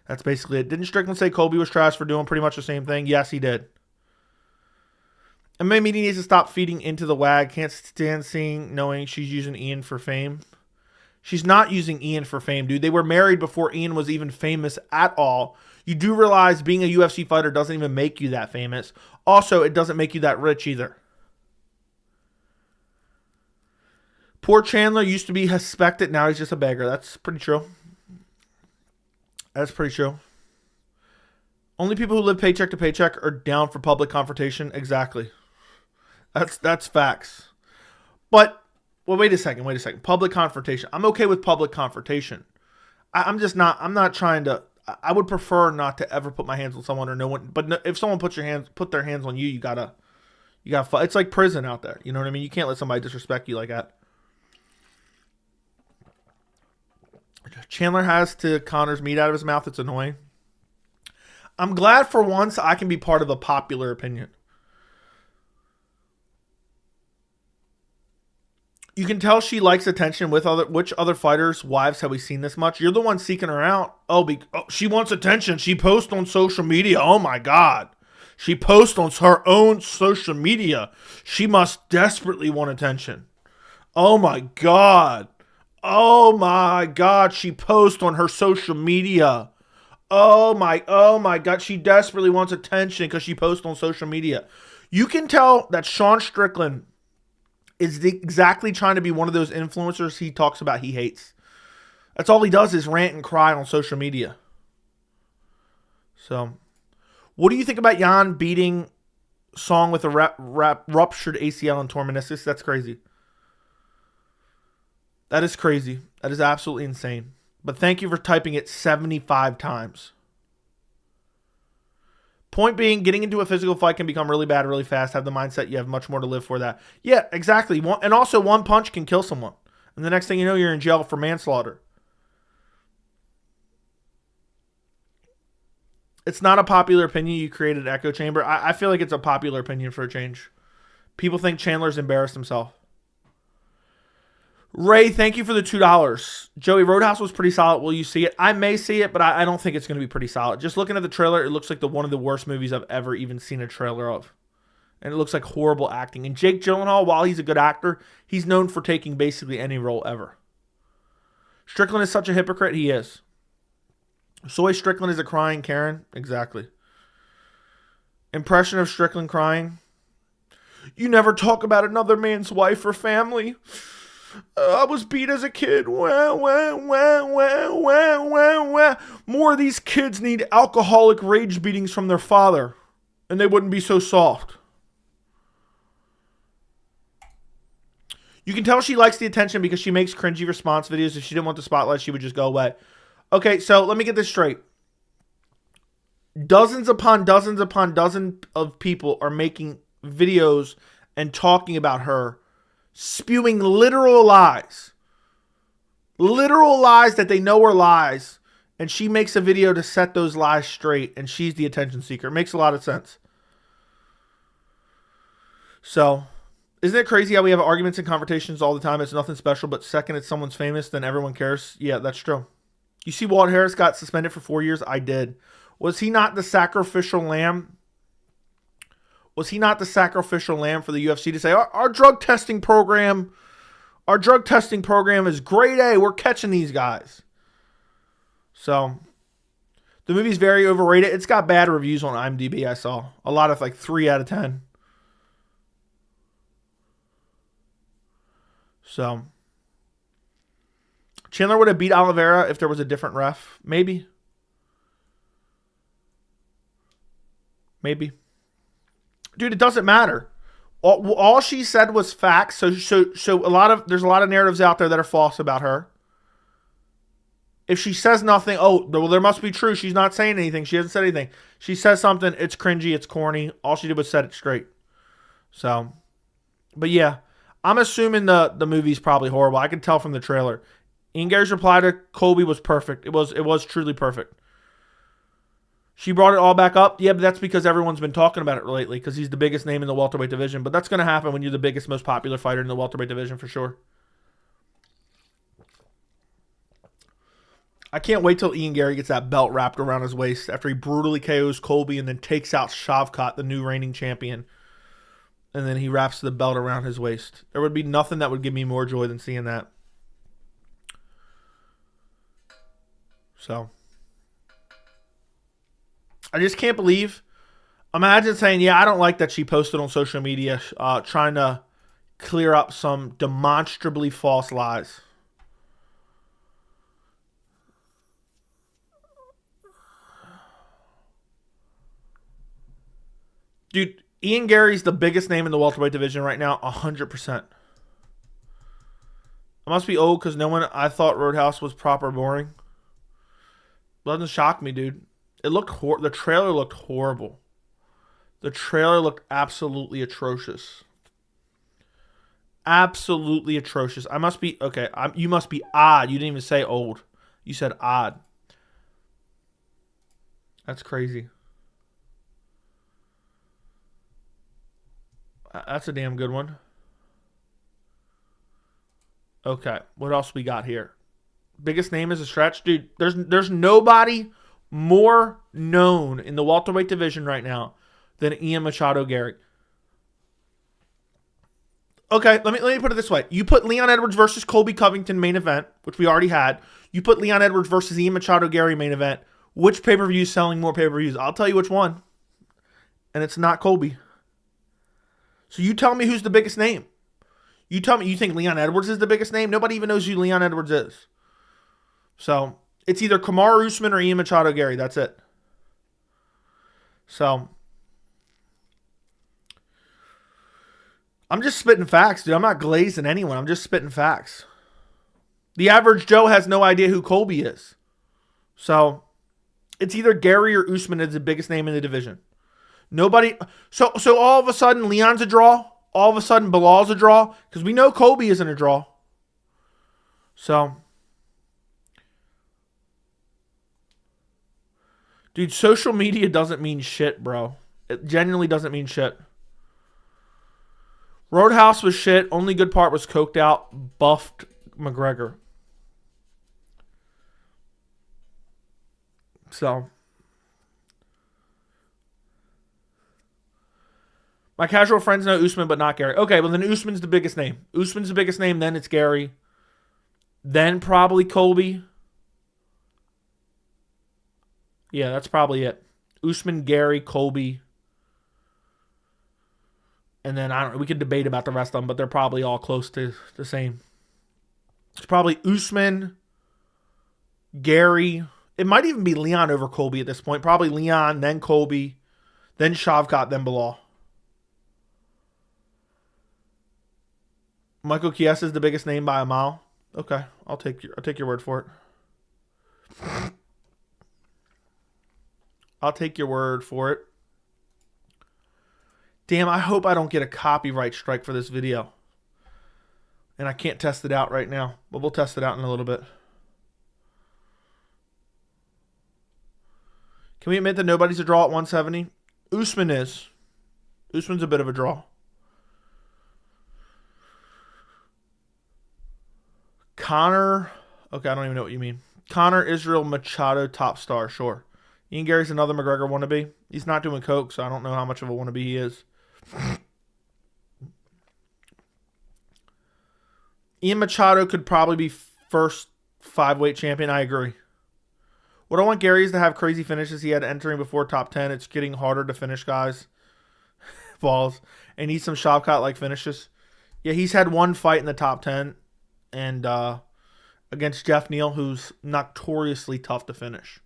Speaker 1: That's basically it. Didn't Strickland say Colby was trash for doing pretty much the same thing? Yes, he did. MMA media needs to stop feeding into the wag. Can't stand knowing she's using Ian for fame. She's not using Ian for fame, dude. They were married before Ian was even famous at all. You do realize being a UFC fighter doesn't even make you that famous. Also, it doesn't make you that rich either. Poor Chandler used to be respected. Now he's just a beggar. That's pretty true. That's pretty true. Only people who live paycheck to paycheck are down for public confrontation. Exactly. That's facts. But, well, wait a second. Public confrontation. I'm okay with public confrontation. I'm not trying to, I would prefer not to ever put my hands on someone or no one. But if someone put their hands on you, you gotta fight. It's like prison out there. You know what I mean? You can't let somebody disrespect you like that. Chandler has to Conor's meat out of his mouth. It's annoying. I'm glad for once I can be part of a popular opinion. You can tell she likes attention. Which other fighters' wives have we seen this much? You're the one seeking her out. She wants attention. She posts on social media. Oh my God. She posts on her own social media. She must desperately want attention. Oh my God. Oh my God. She posts on her social media. Oh my God. She desperately wants attention because she posts on social media. You can tell that Sean Strickland is exactly trying to be one of those influencers he talks about he hates. That's all he does is rant and cry on social media. So, what do you think about Jan beating Song with a ruptured ACL and torn meniscus? That's crazy. That is crazy. That is absolutely insane. But thank you for typing it 75 times. Point being, getting into a physical fight can become really bad really fast. Have the mindset you have much more to live for that. Yeah, exactly. And also, one punch can kill someone. And the next thing you know, you're in jail for manslaughter. It's not a popular opinion. You created an echo chamber. I feel like it's a popular opinion for a change. People think Chandler's embarrassed himself. Ray, thank you for the $2. Joey, Roadhouse was pretty solid. Will you see it? I may see it, but I don't think it's going to be pretty solid. Just looking at the trailer, it looks like one of the worst movies I've ever even seen a trailer of. And it looks like horrible acting. And Jake Gyllenhaal, while he's a good actor, he's known for taking basically any role ever. Strickland is such a hypocrite. He is. Soy Strickland is a crying Karen. Exactly. Impression of Strickland crying. You never talk about another man's wife or family. I was beat as a kid. Wah, wah, wah, wah, wah, wah, wah. More of these kids need alcoholic rage beatings from their father, and they wouldn't be so soft. You can tell she likes the attention because she makes cringy response videos. If she didn't want the spotlight, she would just go away. Okay, so let me get this straight. Dozens upon dozens upon dozens of people are making videos and talking about her, spewing literal lies. Literal lies that they know are lies. And she makes a video to set those lies straight, and she's the attention seeker. It makes a lot of sense. So, isn't it crazy how we have arguments and conversations all the time? It's nothing special, but second it's someone's famous, then everyone cares. Yeah, that's true. You see Walt Harris got suspended for 4 years? I did. Was he not the sacrificial lamb? Was he not the sacrificial lamb for the UFC to say, our drug testing program is grade A. We're catching these guys. So, the movie's very overrated. It's got bad reviews on IMDb, I saw. A lot of 3 out of 10. So, Chandler would have beat Oliveira if there was a different ref. Maybe. Maybe. Dude, it doesn't matter. All she said was facts. So there's a lot of narratives out there that are false about her. If she says nothing, well, there must be true. She's not saying anything. She hasn't said anything. She says something, it's cringy, it's corny. All she did was set it straight. So, but yeah, I'm assuming the movie's probably horrible. I can tell from the trailer. Ian Gary's reply to Colby was perfect. It was truly perfect. She brought it all back up. Yeah, but that's because everyone's been talking about it lately because he's the biggest name in the welterweight division. But that's going to happen when you're the biggest, most popular fighter in the welterweight division for sure. I can't wait till Ian Gary gets that belt wrapped around his waist after he brutally KOs Colby and then takes out Shavkat, the new reigning champion. And then he wraps the belt around his waist. There would be nothing that would give me more joy than seeing that. So, I just can't believe. Imagine saying, yeah, I don't like that she posted on social media trying to clear up some demonstrably false lies. Dude, Ian Gary's the biggest name in the welterweight division right now, 100%. I must be old because I thought Roadhouse was proper boring. Doesn't shock me, dude. The trailer looked horrible. The trailer looked absolutely atrocious. Absolutely atrocious. I must be, okay, you must be odd. You didn't even say old. You said odd. That's crazy. That's a damn good one. Okay, what else we got here? Biggest name is a stretch. Dude, there's nobody more known in the welterweight division right now than Ian Machado Gary. Okay, let me put it this way. You put Leon Edwards versus Colby Covington main event, which we already had. You put Leon Edwards versus Ian Machado Gary main event. Which pay-per-view is selling more pay-per-views? I'll tell you which one. And it's not Colby. So you tell me who's the biggest name. You tell me you think Leon Edwards is the biggest name? Nobody even knows who Leon Edwards is. So it's either Kamaru Usman or Ian Machado Gary. That's it. So I'm just spitting facts, dude. I'm not glazing anyone. I'm just spitting facts. The average Joe has no idea who Colby is. So it's either Gary or Usman is the biggest name in the division. Nobody. So all of a sudden, Leon's a draw. All of a sudden, Bilal's a draw. Because we know Colby isn't a draw. So, dude, social media doesn't mean shit, bro. It genuinely doesn't mean shit. Roadhouse was shit. Only good part was coked out, buffed McGregor. So, my casual friends know Usman, but not Gary. Okay, well then Usman's the biggest name. Usman's the biggest name, then it's Gary. Then probably Colby. Yeah, that's probably it. Usman, Gary, Colby. And then we could debate about the rest of them, but they're probably all close to the same. It's probably Usman, Gary. It might even be Leon over Colby at this point. Probably Leon, then Colby, then Shavkat, then Bilal. Michael Chiesa is the biggest name by a mile. Okay, I'll take your word for it. I'll take your word for it. Damn, I hope I don't get a copyright strike for this video. And I can't test it out right now, but we'll test it out in a little bit. Can we admit that nobody's a draw at 170? Usman is. Usman's a bit of a draw. Conor. Okay, I don't even know what you mean. Conor, Israel, Machado, top star, sure. Ian Gary's another McGregor wannabe. He's not doing coke, so I don't know how much of a wannabe he is. Ian Machado could probably be first 5-weight champion. I agree. What I want Gary is to have crazy finishes he had entering before top 10. It's getting harder to finish guys. Balls. And need some Shavkat-like finishes. Yeah, he's had one fight in the top 10. And against Jeff Neal, who's notoriously tough to finish.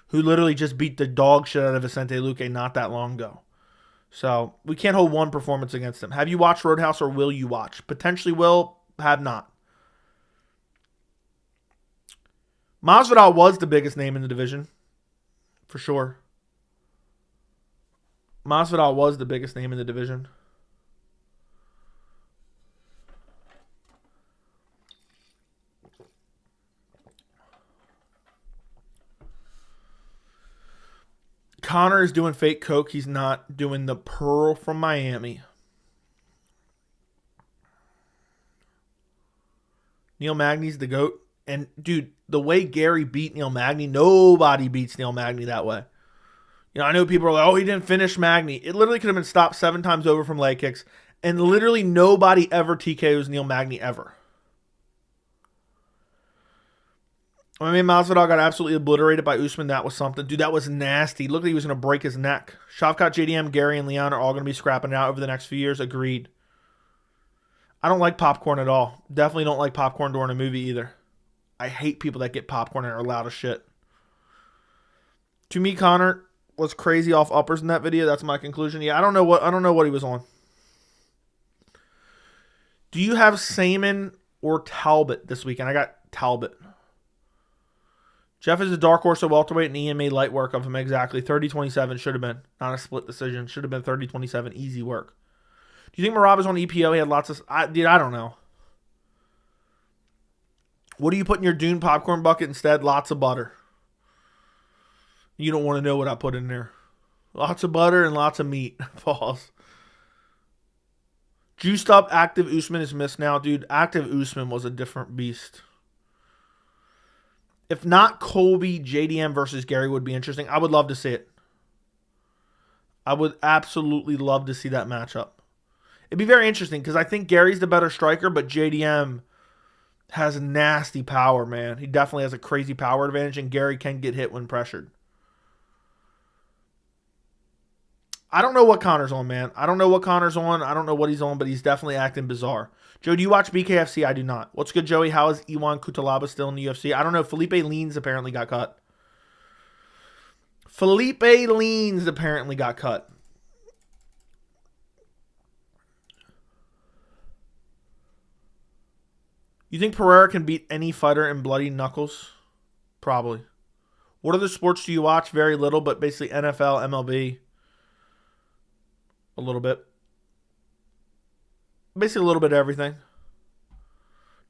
Speaker 1: Who literally just beat the dog shit out of Vicente Luque not that long ago. So, we can't hold one performance against him. Have you watched Roadhouse or will you watch? Potentially will, have not. Masvidal was the biggest name in the division. For sure. Masvidal was the biggest name in the division. Conor is doing fake coke. He's not doing the Pearl from Miami. Neil Magny's the GOAT. And, dude, the way Gary beat Neil Magny, nobody beats Neil Magny that way. You know, I know people are like, oh, he didn't finish Magny. It literally could have been stopped 7 times over from leg kicks. And literally nobody ever TKOs Neil Magny ever. I mean, Masvidal got absolutely obliterated by Usman. That was something. Dude, that was nasty. Looked like he was going to break his neck. Shavkat, JDM, Gary, and Leon are all going to be scrapping it out over the next few years. Agreed. I don't like popcorn at all. Definitely don't like popcorn during a movie either. I hate people that get popcorn and are loud as shit. To me, Conor was crazy off uppers in that video. That's my conclusion. Yeah, I don't know what he was on. Do you have Saman or Talbot this weekend? I got Talbot. Jeff is a dark horse at welterweight, and Ian made light work of him. Exactly. 30-27 should have been. Not a split decision. Should have been 30-27. Easy work. Do you think Merab is on EPO? He had lots of... I don't know. What do you put in your Dune popcorn bucket instead? Lots of butter. You don't want to know what I put in there. Lots of butter and lots of meat. Pause. Juiced up active Usman is missed now. Dude, active Usman was a different beast. If not Colby, JDM versus Gary would be interesting. I would love to see it. I would absolutely love to see that matchup. It'd be very interesting because I think Gary's the better striker, but JDM has nasty power, man. He definitely has a crazy power advantage, and Gary can get hit when pressured. I don't know what Conor's on, man. I don't know what Conor's on. I don't know what he's on, but he's definitely acting bizarre. Joe, do you watch BKFC? I do not. What's good, Joey? How is Iwan Kutalaba still in the UFC? I don't know. Felipe Leans apparently got cut. Felipe Leans apparently got cut. You think Pereira can beat any fighter in bloody knuckles? Probably. What other sports do you watch? Very little, but basically NFL, MLB. A little bit. Basically a little bit of everything.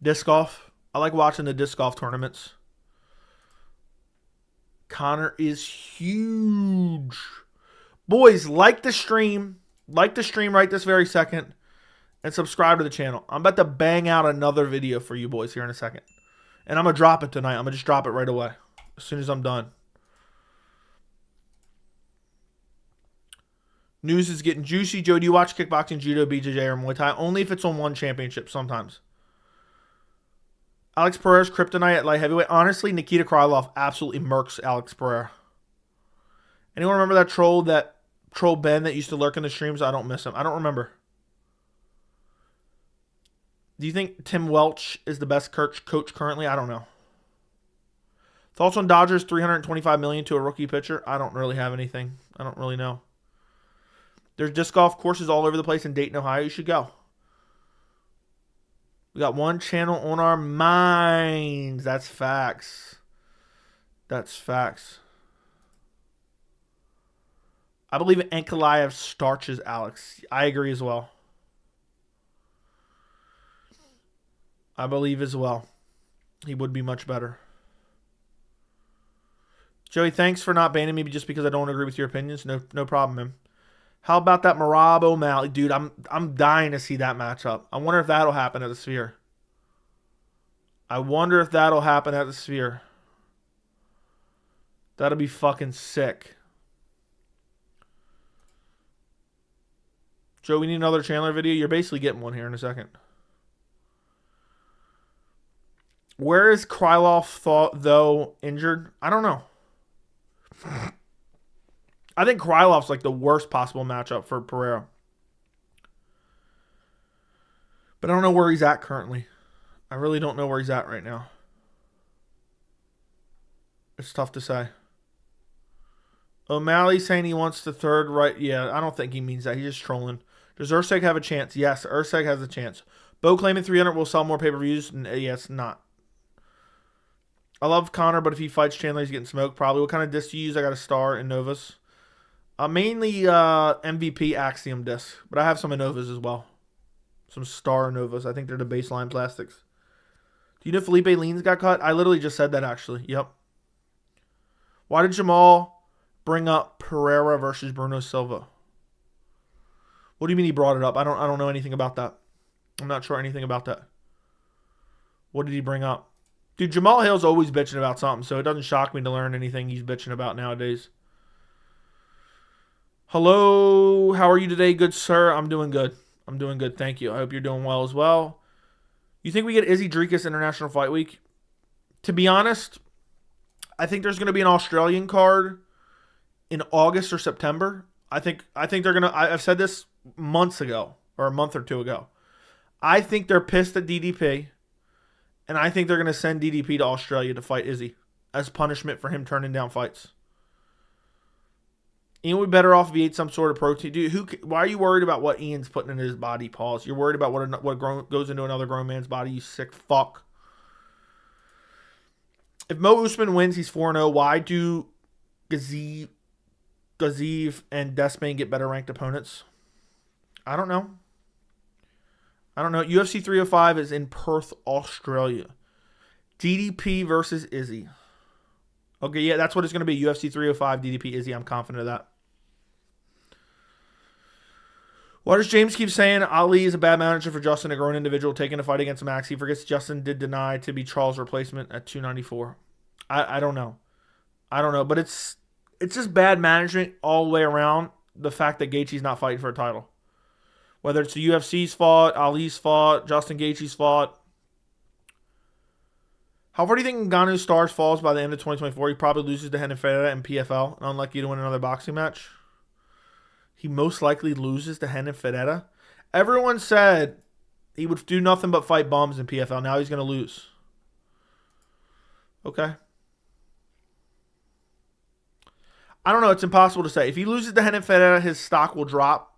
Speaker 1: Disc golf. I like watching the disc golf tournaments. Conor is huge. Boys, like the stream. Like the stream right this very second. And subscribe to the channel. I'm about to bang out another video for you boys here in a second. And I'm going to drop it tonight. I'm going to just drop it right away. As soon as I'm done. News is getting juicy. Joe, do you watch kickboxing, judo, BJJ, or Muay Thai? Only if it's on one championship sometimes. Alex Pereira's kryptonite at light heavyweight. Honestly, Nikita Krylov absolutely murks Alex Pereira. Anyone remember that troll Ben that used to lurk in the streams? I don't miss him. I don't remember. Do you think Tim Welch is the best coach currently? I don't know. Thoughts on Dodgers $325 million to a rookie pitcher? I don't really have anything. I don't really know. There's disc golf courses all over the place in Dayton, Ohio. You should go. We got one channel on our minds. That's facts. That's facts. I believe Ankalaev starches Alex. I agree as well. I believe as well. He would be much better. Joey, thanks for not banning me just because I don't agree with your opinions. No problem, man. How about that Merab O'Malley? Dude, I'm dying to see that matchup. I wonder if that'll happen at the Sphere. That'll be fucking sick. Joe, we need another Chandler video. You're basically getting one here in a second. Where is Krylov, though, injured? I don't know. I think Krylov's like the worst possible matchup for Pereira. But I don't know where he's at currently. I really don't know where he's at right now. It's tough to say. O'Malley saying he wants the third right. Yeah, I don't think he means that. He's just trolling. Does Urseg have a chance? Yes, Urseg has a chance. Bo claiming 300 will sell more pay-per-views. Yes, not. I love Conor, but if he fights Chandler, he's getting smoked probably. What kind of disc do you use? I got a Star and Novus. Mainly MVP Axiom disc, but I have some Novas as well. Some Star Novas. I think they're the baseline plastics. Do you know Felipe Leans got cut? I literally just said that actually. Yep. Why did Jamal bring up Pereira versus Bruno Silva? What do you mean he brought it up? I don't know anything about that. I'm not sure anything about that. What did he bring up? Dude, Jamal Hill's always bitching about something, so it doesn't shock me to learn anything he's bitching about nowadays. Hello, how are you today, good sir? I'm doing good. Thank you. I hope you're doing well as well. You think we get Izzy Drecus International Fight Week? To be honest, I think there's going to be an Australian card in August or September. I think they're going to... I've said this months ago, or a month or two ago. I think they're pissed at DDP, and I think they're going to send DDP to Australia to fight Izzy as punishment for him turning down fights. Ian would be better off if he ate some sort of protein. Dude, why are you worried about what Ian's putting in his body? Pause. You're worried about what goes into another grown man's body, you sick fuck. If Mo Usman wins, he's 4-0. Why do Gaziv and Despain get better ranked opponents? I don't know. UFC 305 is in Perth, Australia. DDP versus Izzy. Okay, yeah, that's what it's going to be. UFC 305, DDP, Izzy. I'm confident of that. Why does James keep saying Ali is a bad manager for Justin, a grown individual taking a fight against Max? He forgets Justin did deny to be Charles' replacement at 294. I don't know. But it's just bad management all the way around. The fact that Gaethje's not fighting for a title. Whether it's the UFC's fault, Ali's fault, Justin Gaethje's fault. How far do you think Ngannou's stars falls by the end of 2024? He probably loses to Renan Ferreira and PFL, and unlikely to win another boxing match. He most likely loses to Renan Ferreira. Everyone said he would do nothing but fight bums in PFL. Now he's going to lose. Okay. I don't know. It's impossible to say. If he loses to Renan Ferreira, his stock will drop,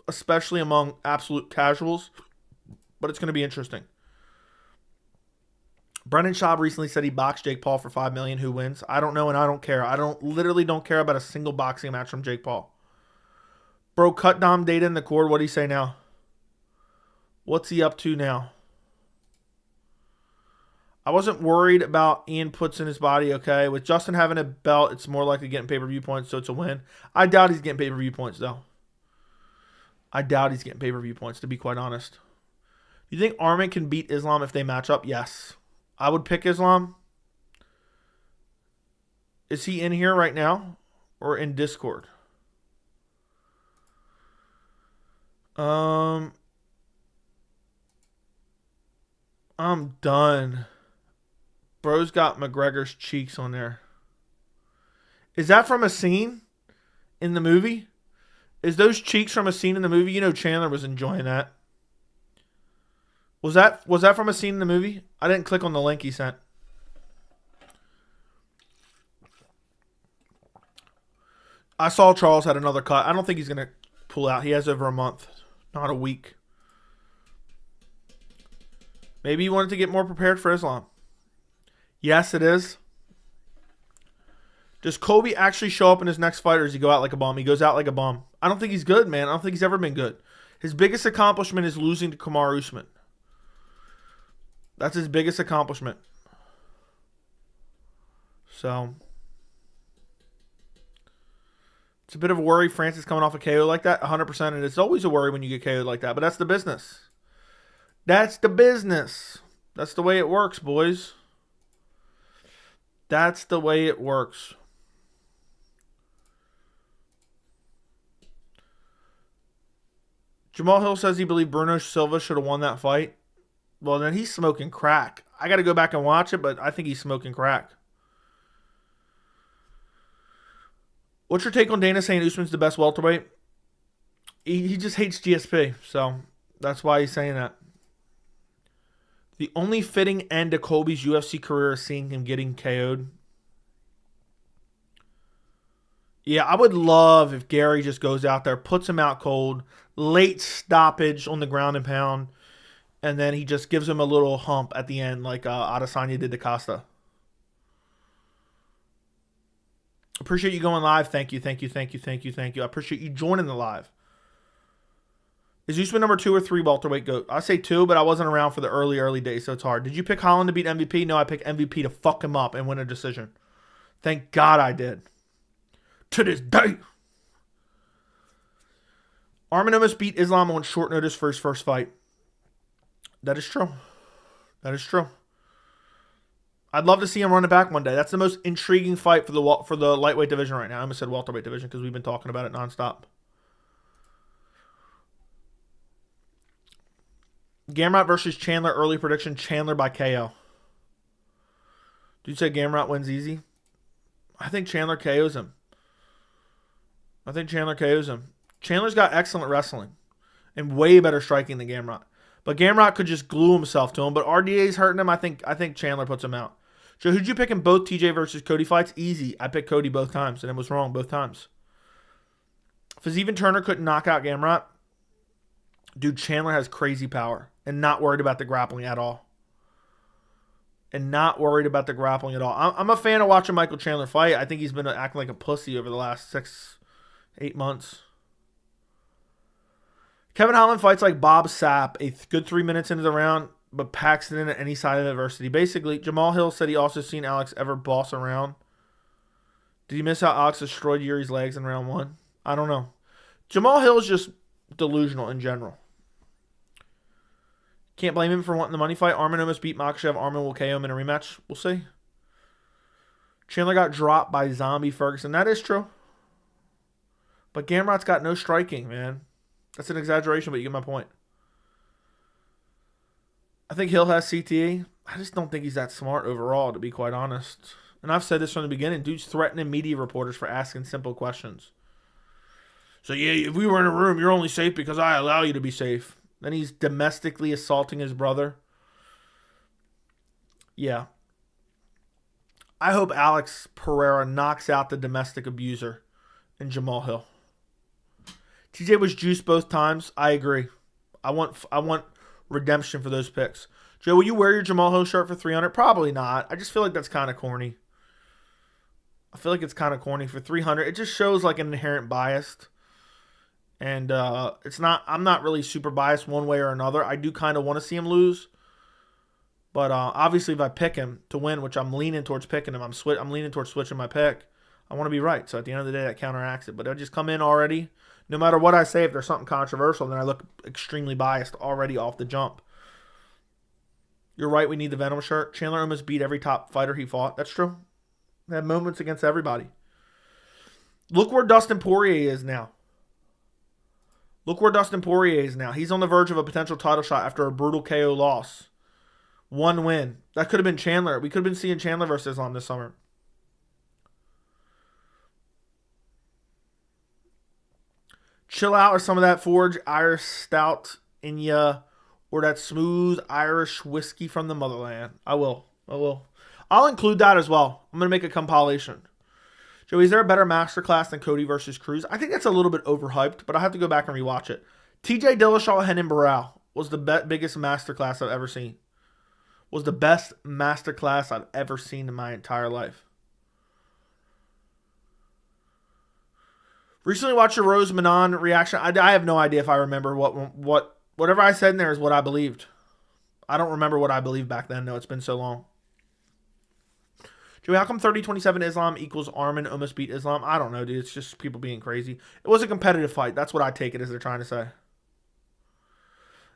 Speaker 1: especially among absolute casuals. But it's going to be interesting. Brendan Schaub recently said he boxed Jake Paul for $5 million. Who wins? I don't know, and I don't care. Literally don't care about a single boxing match from Jake Paul. Bro, cut Dom data in the cord. What do you say now? What's he up to now? I wasn't worried about Ian puts in his body, okay? With Justin having a belt, it's more likely getting pay-per-view points, so it's a win. I doubt he's getting pay-per-view points, though. To be quite honest. You think Arman can beat Islam if they match up? Yes. I would pick Islam. Is he in here right now? Or in Discord? I'm done. Bro's got McGregor's cheeks on there. Is that from a scene in the movie? Is those cheeks from a scene in the movie? You know Chandler was enjoying that. Was that from a scene in the movie? I didn't click on the link he sent. I saw Charles had another cut. I don't think he's going to pull out. He has over a month, not a week. Maybe he wanted to get more prepared for Islam. Yes, it is. Does Colby actually show up in his next fight, or does he go out like a bum? He goes out like a bum. I don't think he's good, man. I don't think he's ever been good. His biggest accomplishment is losing to Kamaru Usman. That's his biggest accomplishment. So, it's a bit of a worry. Francis coming off a KO like that, 100%. And it's always a worry when you get KO'd like that. But that's the business. That's the business. That's the way it works, boys. That's the way it works. Jamal Hill says he believes Bruno Silva should have won that fight. Well, then he's smoking crack. I got to go back and watch it, but I think he's smoking crack. What's your take on Dana saying Usman's the best welterweight? He just hates GSP, so that's why he's saying that. The only fitting end to Colby's UFC career is seeing him getting KO'd. Yeah, I would love if Gary just goes out there, puts him out cold, late stoppage on the ground and pound, and then he just gives him a little hump at the end like Adesanya did to Costa. Appreciate you going live. Thank you. I appreciate you joining the live. Is Usman number 2 or 3 welterweight GOAT? I say 2, but I wasn't around for the early days, so it's hard. Did you pick Holland to beat MVP? No, I picked MVP to fuck him up and win a decision. Thank God I did. To this day. Arman almost beat Islam on short notice for his first fight. That is true. I'd love to see him run it back one day. That's the most intriguing fight for the lightweight division right now. I almost said welterweight division because we've been talking about it nonstop. Gamrot versus Chandler. Early prediction. Chandler by KO. Dude said Gamrot wins easy. I think Chandler KOs him. Chandler's got excellent wrestling and way better striking than Gamrot. But Gamrot could just glue himself to him. But RDA's hurting him. I think Chandler puts him out. So who'd you pick in both TJ versus Cody fights? Easy. I picked Cody both times, and it was wrong both times. If even Turner couldn't knock out Gamrot, dude, Chandler has crazy power and not worried about the grappling at all. I'm a fan of watching Michael Chandler fight. I think he's been acting like a pussy over the last 6-8 months. Kevin Holland fights like Bob Sapp, a good 3 minutes into the round, but packs it in at any side of adversity. Basically, Jamal Hill said he also seen Alex ever boss around. Did you miss how Alex destroyed Yuri's legs in round 1? I don't know. Jamal Hill is just delusional in general. Can't blame him for wanting the money fight. Arman almost beat Makhachev. Arman will KO him in a rematch. We'll see. Chandler got dropped by Zombie Ferguson. That is true. But Gamrot's got no striking, man. That's an exaggeration, but you get my point. I think Hill has CTE. I just don't think he's that smart overall, to be quite honest. And I've said this from the beginning. Dude's threatening media reporters for asking simple questions. So, yeah, if we were in a room, you're only safe because I allow you to be safe. Then he's domestically assaulting his brother. Yeah. I hope Alex Pereira knocks out the domestic abuser in Jamal Hill. TJ was juiced both times. I agree. I want redemption for those picks. Joe, will you wear your Jamal Hill shirt for $300? Probably not. I just feel like that's kind of corny. I feel like it's kind of corny for $300. It just shows like an inherent bias. And it's not. I'm not really super biased one way or another. I do kind of want to see him lose. But obviously, if I pick him to win, which I'm leaning towards picking him, I'm leaning towards switching my pick. I want to be right. So at the end of the day, that counteracts it. But I just come in already. No matter what I say, if there's something controversial, then I look extremely biased already off the jump. You're right. We need the Venom shirt. Chandler almost beat every top fighter he fought. That's true. They had moments against everybody. Look where Dustin Poirier is now. He's on the verge of a potential title shot after a brutal KO loss. 1 win. That could have been Chandler. We could have been seeing Chandler versus Islam this summer. Chill out or some of that Forge, Irish Stout in ya. or that smooth Irish whiskey from the motherland. I will. I'll include that as well. I'm going to make a compilation. Joey, is there a better masterclass than Cody versus Cruz? I think that's a little bit overhyped, but I have to go back and rewatch it. TJ Dillashaw, Renan Barão was the biggest masterclass I've ever seen. Was the best masterclass I've ever seen in my entire life. Recently watched your Rose Manon reaction. I have no idea if I remember whatever I said in there is what I believed. I don't remember what I believed back then. No, it's been so long. Joey, how come 30-27 Islam equals Arman almost beat Islam? I don't know, dude. It's just people being crazy. It was a competitive fight. That's what I take it as they're trying to say.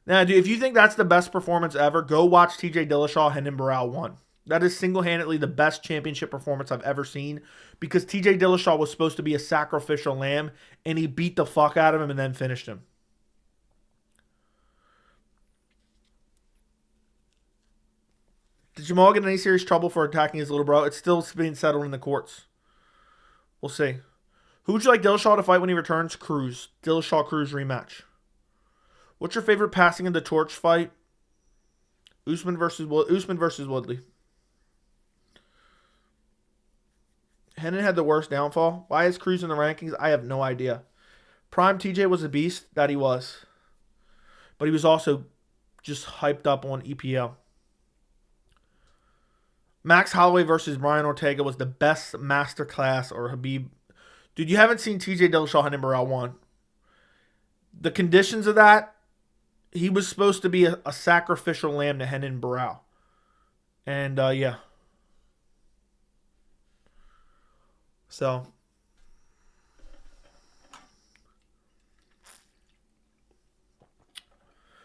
Speaker 1: Now, dude, if you think that's the best performance ever, go watch TJ Dillashaw, Renan Barão 1. That is single-handedly the best championship performance I've ever seen because TJ Dillashaw was supposed to be a sacrificial lamb, and he beat the fuck out of him and then finished him. Did Jamal get in any serious trouble for attacking his little bro? It's still being settled in the courts. We'll see. Who would you like Dillashaw to fight when he returns? Cruz. Dillashaw-Cruz rematch. What's your favorite passing in the torch fight? Usman versus Woodley. Renan had the worst downfall. Why is Cruz in the rankings? I have no idea. Prime TJ was a beast. That he was. But he was also just hyped up on EPL. Max Holloway versus Brian Ortega was the best masterclass, or Habib. Dude, you haven't seen TJ Dillashaw, Renan Barão 1. The conditions of that, he was supposed to be a sacrificial lamb to Renan Barão. And, yeah. So.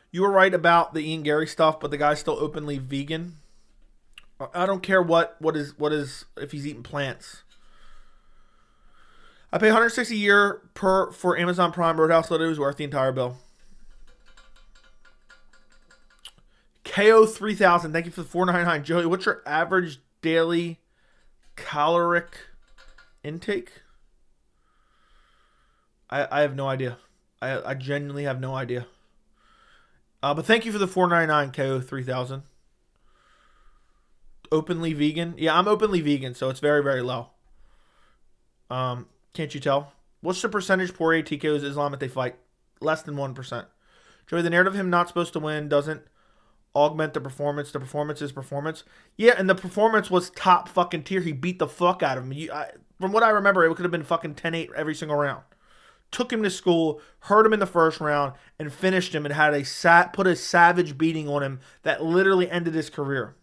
Speaker 1: You were right about the Ian Gary stuff, but the guy's still openly vegan. I don't care what is if he's eating plants. I pay $160 a year for Amazon Prime. Roadhouse literally was worth the entire bill. KO 3000, thank you for the $4.99. Joey, what's your average daily caloric intake? I have no idea. I genuinely have no idea. But thank you for the $4.99 KO 3000. Openly vegan? Yeah, I'm openly vegan, so it's very, very low. Can't you tell? What's the percentage Poirier TKOs Islam if they fight? Less than 1%. Joey, the narrative of him not supposed to win doesn't augment the performance. The performance is performance. Yeah, and the performance was top fucking tier. He beat the fuck out of him. From what I remember, it could have been fucking 10-8 every single round. Took him to school, hurt him in the first round, and finished him and had put a savage beating on him that literally ended his career.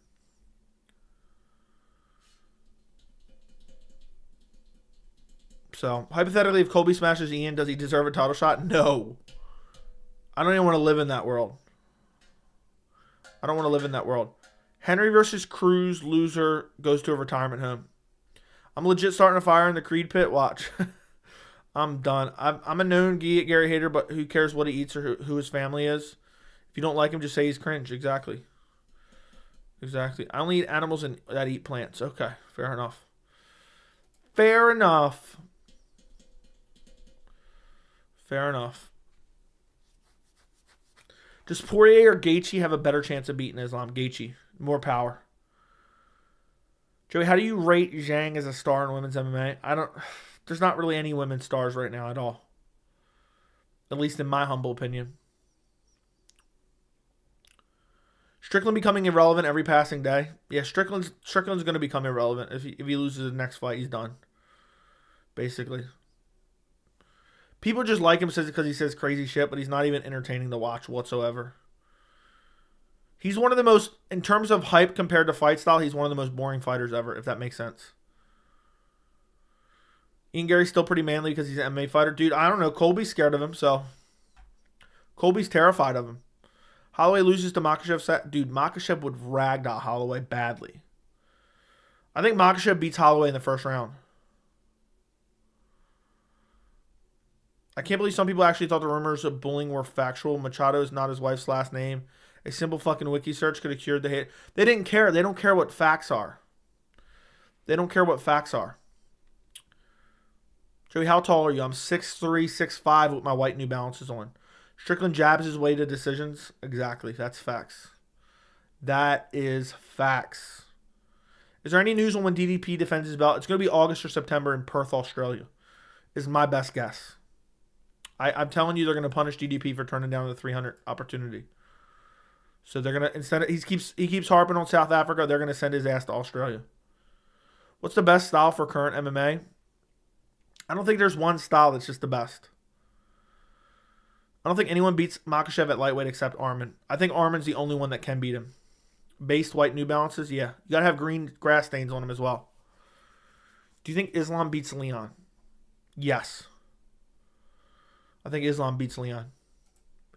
Speaker 1: So, hypothetically, if Colby smashes Ian, does he deserve a title shot? No. I don't even want to live in that world. I don't want to live in that world. Henry versus Cruz, loser, goes to a retirement home. I'm legit starting a fire in the Creed pit. Watch. I'm done. I'm a known Gary hater, but who cares what he eats or who his family is? If you don't like him, just say he's cringe. Exactly. I only eat animals that eat plants. Okay, fair enough. Fair enough. Does Poirier or Gaethje have a better chance of beating Islam? Gaethje. More power. Joey, how do you rate Zhang as a star in women's MMA? There's not really any women's stars right now at all. At least in my humble opinion. Strickland becoming irrelevant every passing day. Yeah, Strickland's going to become irrelevant. If he loses the next fight, he's done. Basically. People just like him because he says crazy shit, but he's not even entertaining to watch whatsoever. He's one of the most, in terms of hype compared to fight style, he's one of the most boring fighters ever, if that makes sense. Ian Gary's still pretty manly because he's an MMA fighter. Dude, I don't know. Colby's scared of him, so. Colby's terrified of him. Holloway loses to Makhachev. Dude, Makhachev would ragdoll Holloway badly. I think Makhachev beats Holloway in the first round. I can't believe some people actually thought the rumors of bullying were factual. Machado is not his wife's last name. A simple fucking wiki search could have cured the hate. They didn't care. They don't care what facts are. Joey, how tall are you? I'm 6'3", 6'5" with my white New Balances on. Strickland jabs his way to decisions. Exactly. That's facts. That is facts. Is there any news on when DDP defends his belt? It's going to be August or September in Perth, Australia. Is my best guess. I'm telling you, they're going to punish DDP for turning down the 300 opportunity. So they're going to, instead of, he keeps harping on South Africa, they're going to send his ass to Australia. What's the best style for current MMA? I don't think there's one style that's just the best. I don't think anyone beats Makhachev at lightweight except Arman. I think Arman's the only one that can beat him. Based white New Balances, yeah. You got to have green grass stains on him as well. Do you think Islam beats Leon? Yes. I think Islam beats Leon.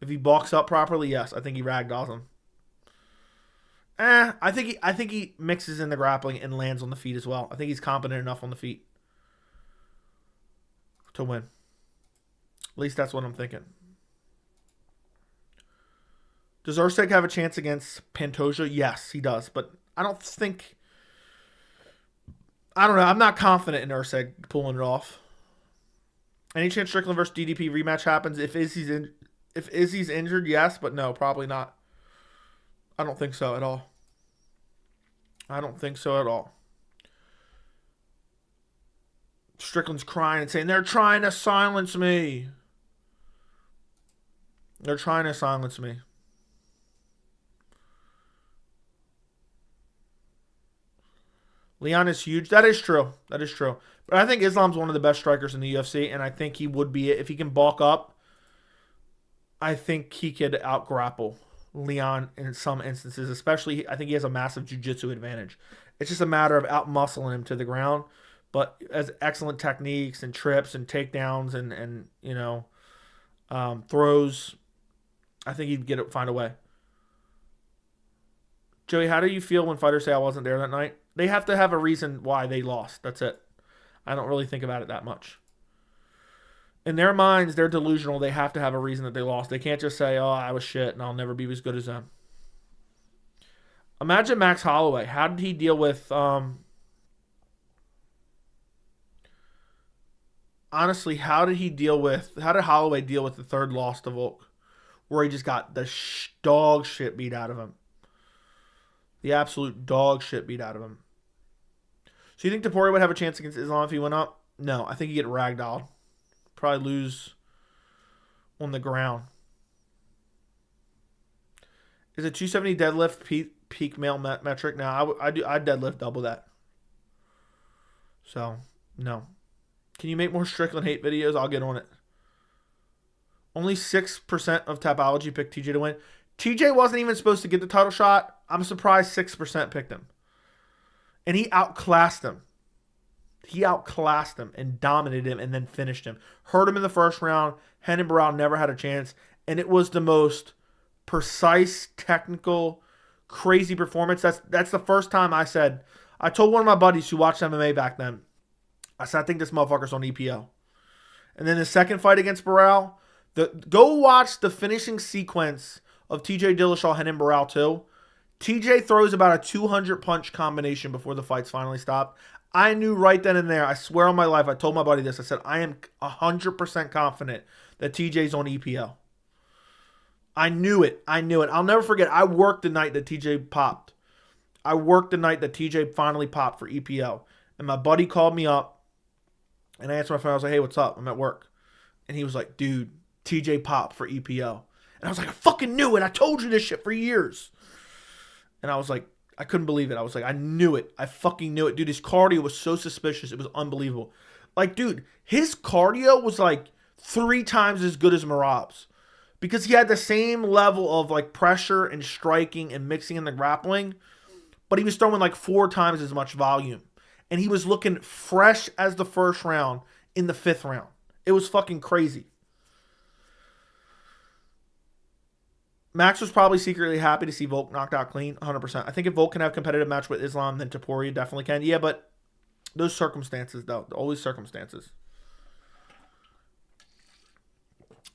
Speaker 1: If he balks up properly, yes. I think he ragdolls him. I think he mixes in the grappling and lands on the feet as well. I think he's competent enough on the feet to win. At least that's what I'm thinking. Does Usyk have a chance against Pantoja? Yes, he does. But I don't know. I'm not confident in Usyk pulling it off. Any chance Strickland versus DDP rematch happens? If Izzy's injured, yes, but no, probably not. I don't think so at all. Strickland's crying and saying, they're trying to silence me. Leon is huge. That is true. But I think Islam's one of the best strikers in the UFC, and I think he would be it. If he can bulk up, I think he could out-grapple Leon in some instances. Especially, I think he has a massive jiu-jitsu advantage. It's just a matter of out-muscling him to the ground. But as excellent techniques and trips and takedowns and throws, I think he'd find a way. Joey, how do you feel when fighters say I wasn't there that night? They have to have a reason why they lost. That's it. I don't really think about it that much. In their minds, they're delusional. They have to have a reason that they lost. They can't just say, oh, I was shit and I'll never be as good as them. Imagine Max Holloway. How did he deal with... Honestly, how did Holloway deal with the third loss to Volk? Where he just got the dog shit beat out of him. The absolute dog shit beat out of him. So you think Topuria would have a chance against Islam if he went up? No, I think he'd get ragdolled. Probably lose on the ground. Is a 270 deadlift peak male metric? Now I'd deadlift double that. So no. Can you make more Strickland hate videos? I'll get on it. Only 6% of Tapology picked TJ to win. TJ wasn't even supposed to get the title shot. I'm surprised 6% picked him. And he outclassed him. And dominated him and then finished him. Hurt him in the first round. Renan Barão never had a chance. And it was the most precise, technical, crazy performance. That's the first time I told one of my buddies who watched MMA back then, I said, I think this motherfucker's on EPO. And then the second fight against Barão, go watch the finishing sequence of TJ Dillashaw, Renan Barão 2. TJ throws about a 200 punch combination before the fights finally stopped. I knew right then and there, I swear on my life, I told my buddy this. I said, I am 100% confident that TJ's on EPO. I knew it. I'll never forget. I worked the night that TJ popped. I worked the night that TJ finally popped for EPO. And my buddy called me up. And I answered my phone. I was like, hey, what's up? I'm at work. And he was like, dude, TJ popped for EPO. And I was like, I fucking knew it. I told you this shit for years. And I was like, I couldn't believe it. I was like, I knew it. I fucking knew it. Dude, his cardio was so suspicious. It was unbelievable. Like, dude, his cardio was like 3 times as good as Merab's. Because he had the same level of like pressure and striking and mixing in the grappling. But he was throwing like 4 times as much volume. And he was looking fresh as the first round in the 5th round. It was fucking crazy. Max was probably secretly happy to see Volk knocked out clean, 100%. I think if Volk can have a competitive match with Islam, then Topuria definitely can. Yeah, but those circumstances, though. Always circumstances.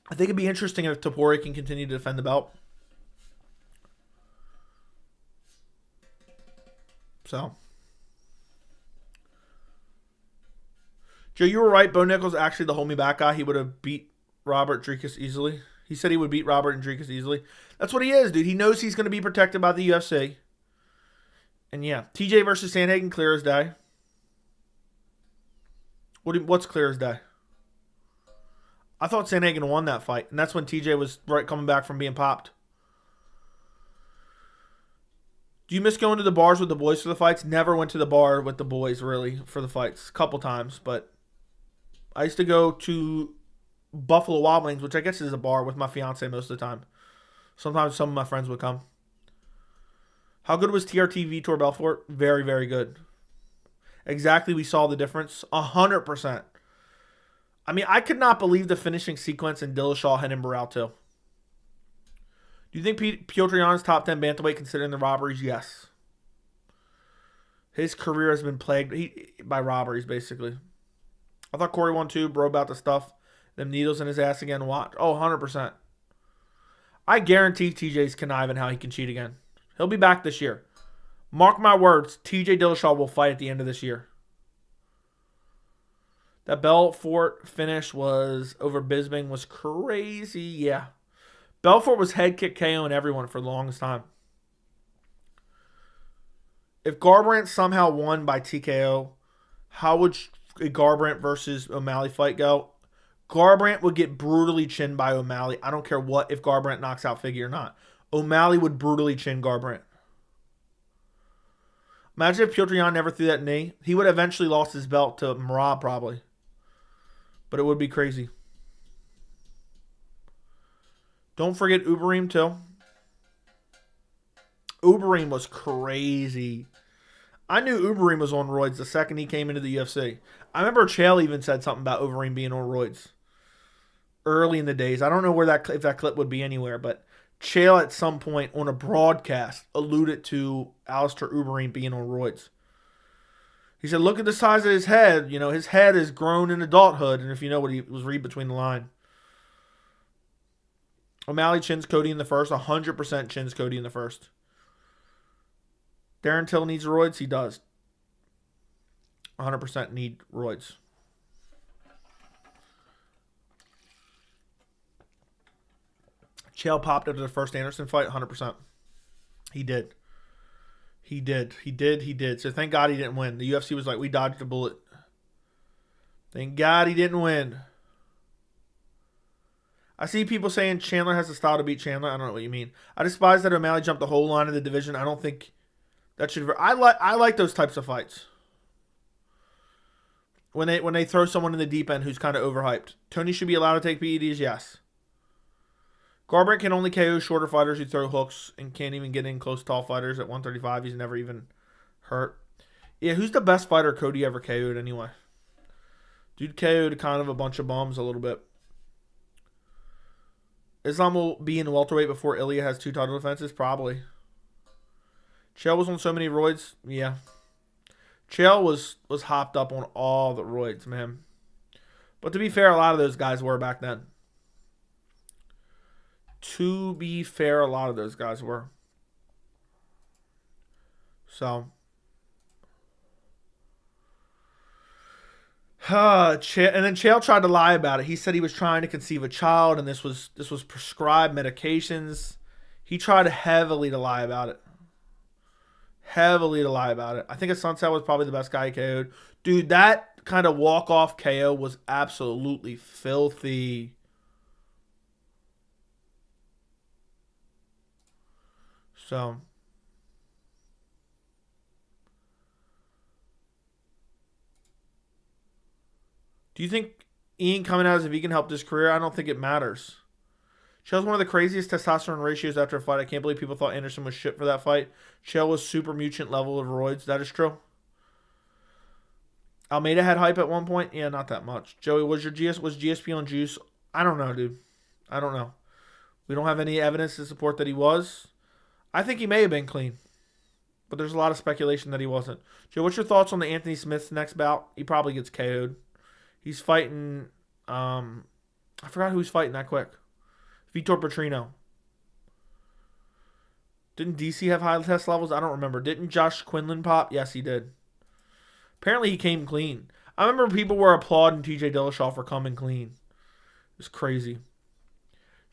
Speaker 1: I think it'd be interesting if Topuria can continue to defend the belt. So. Joe, you were right. Bo Nickal's actually the hold me back guy. He would have beat Robert Dricus easily. He said he would beat Robert Andrikes easily. That's what he is, dude. He knows he's going to be protected by the UFC. And yeah, TJ versus Sandhagen, clear as day. What's clear as day? I thought Sandhagen won that fight, and that's when TJ was coming back from being popped. Do you miss going to the bars with the boys for the fights? Never went to the bar with the boys, really, for the fights. A couple times, but I used to go to Buffalo Wild Wings, which I guess is a bar, with my fiance most of the time. Sometimes some of my friends would come. How good was TRT Vitor Belfort? Very, very good. Exactly, we saw the difference. 100%. I mean, I could not believe the finishing sequence in Dillashaw and Barao too. Do you think Petr Yan's top 10 bantamweight considering the robberies? Yes. His career has been plagued by robberies, basically. I thought Corey won too, bro, about the stuff. Them needles in his ass again. Watch. Oh, 100%. I guarantee TJ's conniving how he can cheat again. He'll be back this year. Mark my words, TJ Dillashaw will fight at the end of this year. That Belfort finish was over Bisping was crazy. Yeah. Belfort was head kick KOing everyone for the longest time. If Garbrandt somehow won by TKO, how would a Garbrandt versus O'Malley fight go? Garbrandt would get brutally chinned by O'Malley. I don't care if Garbrandt knocks out Figgy or not. O'Malley would brutally chin Garbrandt. Imagine if Petr Yan never threw that knee. He would have eventually lost his belt to Merab probably. But it would be crazy. Don't forget Uberim too. Uberim was crazy. I knew Uberim was on roids the second he came into the UFC. I remember Chael even said something about Uberim being on roids early in the days. I don't know if that clip would be anywhere, but Chael at some point on a broadcast alluded to Alistair Uberim being on roids. He said, look at the size of his head. You know, his head is grown in adulthood. And if you know what he was, read between the line. O'Malley chins Cody in the first. 100% chins Cody in the first. Darren Till needs roids. He does. 100% need roids. Chael popped after the first Anderson fight. 100%. He did. He did. So thank God he didn't win. The UFC was like, we dodged a bullet. Thank God he didn't win. I see people saying Chandler has the style to beat Chandler. I don't know what you mean. I despise that O'Malley jumped the whole line of the division. I don't think that should. I like those types of fights. When they throw someone in the deep end who's kind of overhyped. Tony should be allowed to take PEDs. Yes. Garbrandt can only KO shorter fighters who throw hooks and can't even get in close to tall fighters at 135. He's never even hurt. Yeah, who's the best fighter Cody ever KO'd anyway? Dude KO'd kind of a bunch of bums a little bit. Islam will be in welterweight before Ilya has 2 title defenses? Probably. Chael was on so many roids? Yeah. Chael was hopped up on all the roids, man. But to be fair, a lot of those guys were back then. To be fair, a lot of those guys were. So. And then Chael tried to lie about it. He said he was trying to conceive a child, and this was prescribed medications. He tried heavily to lie about it. I think Sunset was probably the best guy he KO'd. Dude, that kind of walk-off KO was absolutely filthy. So. Do you think Ian coming out as a vegan helped his career? I don't think it matters. Chael's one of the craziest testosterone ratios after a fight. I can't believe people thought Anderson was shit for that fight. Chael was super mutant level of roids. That is true. Almeida had hype at one point. Yeah, not that much. Joey, was GSP on juice? I don't know, dude. I don't know. We don't have any evidence to support that he was. I think he may have been clean. But there's a lot of speculation that he wasn't. Joe, what's your thoughts on the Anthony Smith's next bout? He probably gets KO'd. He's fighting, I forgot who he's fighting that quick. Vitor Petrino. Didn't DC have high test levels? I don't remember. Didn't Josh Quinlan pop? Yes, he did. Apparently he came clean. I remember people were applauding TJ Dillashaw for coming clean. It was crazy.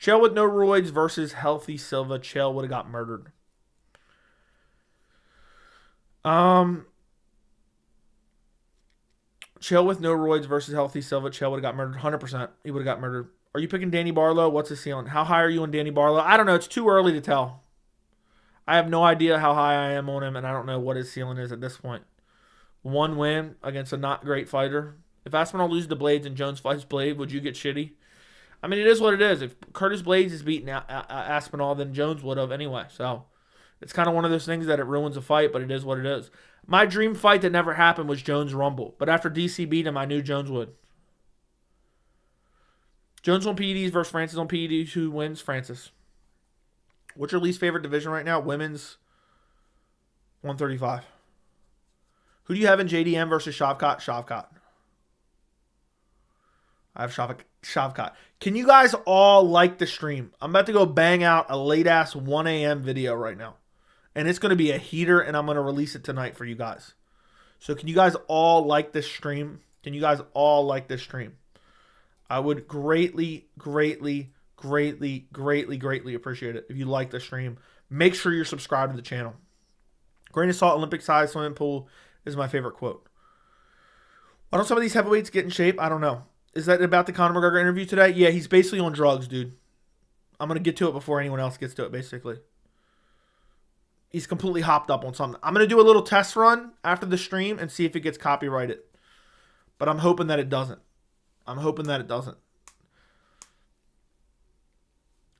Speaker 1: Chael with no roids versus healthy Silva. Chael would have got murdered. Chael with no roids versus healthy Silva. Chael would have got murdered. 100%. He would have got murdered. Are you picking Danny Barlow? What's his ceiling? How high are you on Danny Barlow? I don't know. It's too early to tell. I have no idea how high I am on him, and I don't know what his ceiling is at this point. One win against a not great fighter. If Aspinall loses to Blades and Jones fights Blade, would you get shitty? I mean, it is what it is. If Curtis Blades is beating Aspinall, then Jones would have anyway. So it's kind of one of those things that it ruins a fight, but it is what it is. My dream fight that never happened was Jones Rumble. But after DC beat him, I knew Jones would. Jones on PEDs versus Francis on PEDs. Who wins? Francis. What's your least favorite division right now? Women's 135. Who do you have in JDM versus Shavkat? Shavkat. I have Shavkat. Can you guys all like the stream? I'm about to go bang out a late-ass 1 a.m. video right now. And it's going to be a heater, and I'm going to release it tonight for you guys. So can you guys all like this stream? Can you guys all like this stream? I would greatly, greatly, greatly, greatly, greatly appreciate it if you like the stream. Make sure you're subscribed to the channel. Grain of salt, Olympic-sized swimming pool is my favorite quote. Why don't some of these heavyweights get in shape? I don't know. Is that about the Conor McGregor interview today? Yeah, he's basically on drugs, dude. I'm going to get to it before anyone else gets to it, basically. He's completely hopped up on something. I'm going to do a little test run after the stream and see if it gets copyrighted. But I'm hoping that it doesn't. I'm hoping that it doesn't.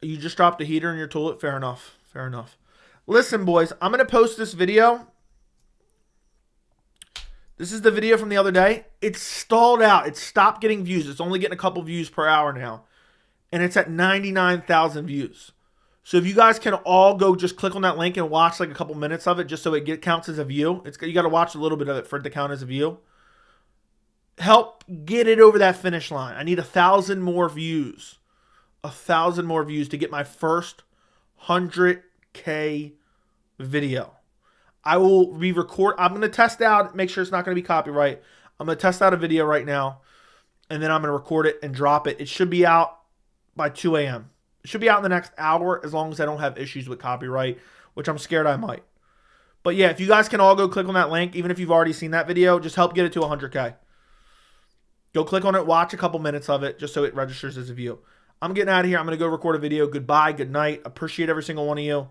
Speaker 1: You just dropped a heater in your toilet? Fair enough. Fair enough. Listen, boys, I'm going to post this video. This is the video from the other day. It's stalled out. It stopped getting views. It's only getting a couple views per hour now. And it's at 99,000 views. So if you guys can all go just click on that link and watch like a couple minutes of it just so it counts as a view. You got to watch a little bit of it for it to count as a view. Help get it over that finish line. I need 1,000 more views. 1,000 more views to get my first 100K video. I will re-record. I'm going to test out, make sure it's not going to be copyright. I'm going to test out a video right now, and then I'm going to record it and drop it. It should be out by 2 a.m. It should be out in the next hour as long as I don't have issues with copyright, which I'm scared I might. But yeah, if you guys can all go click on that link, even if you've already seen that video, just help get it to 100K. Go click on it, watch a couple minutes of it just so it registers as a view. I'm getting out of here. I'm going to go record a video. Goodbye, good night. Appreciate every single one of you.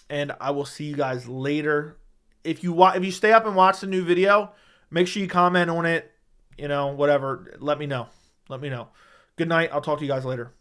Speaker 1: And I will see you guys later. If you stay up and watch the new video, make sure you comment on it. You know, whatever. Let me know. Let me know. Good night. I'll talk to you guys later.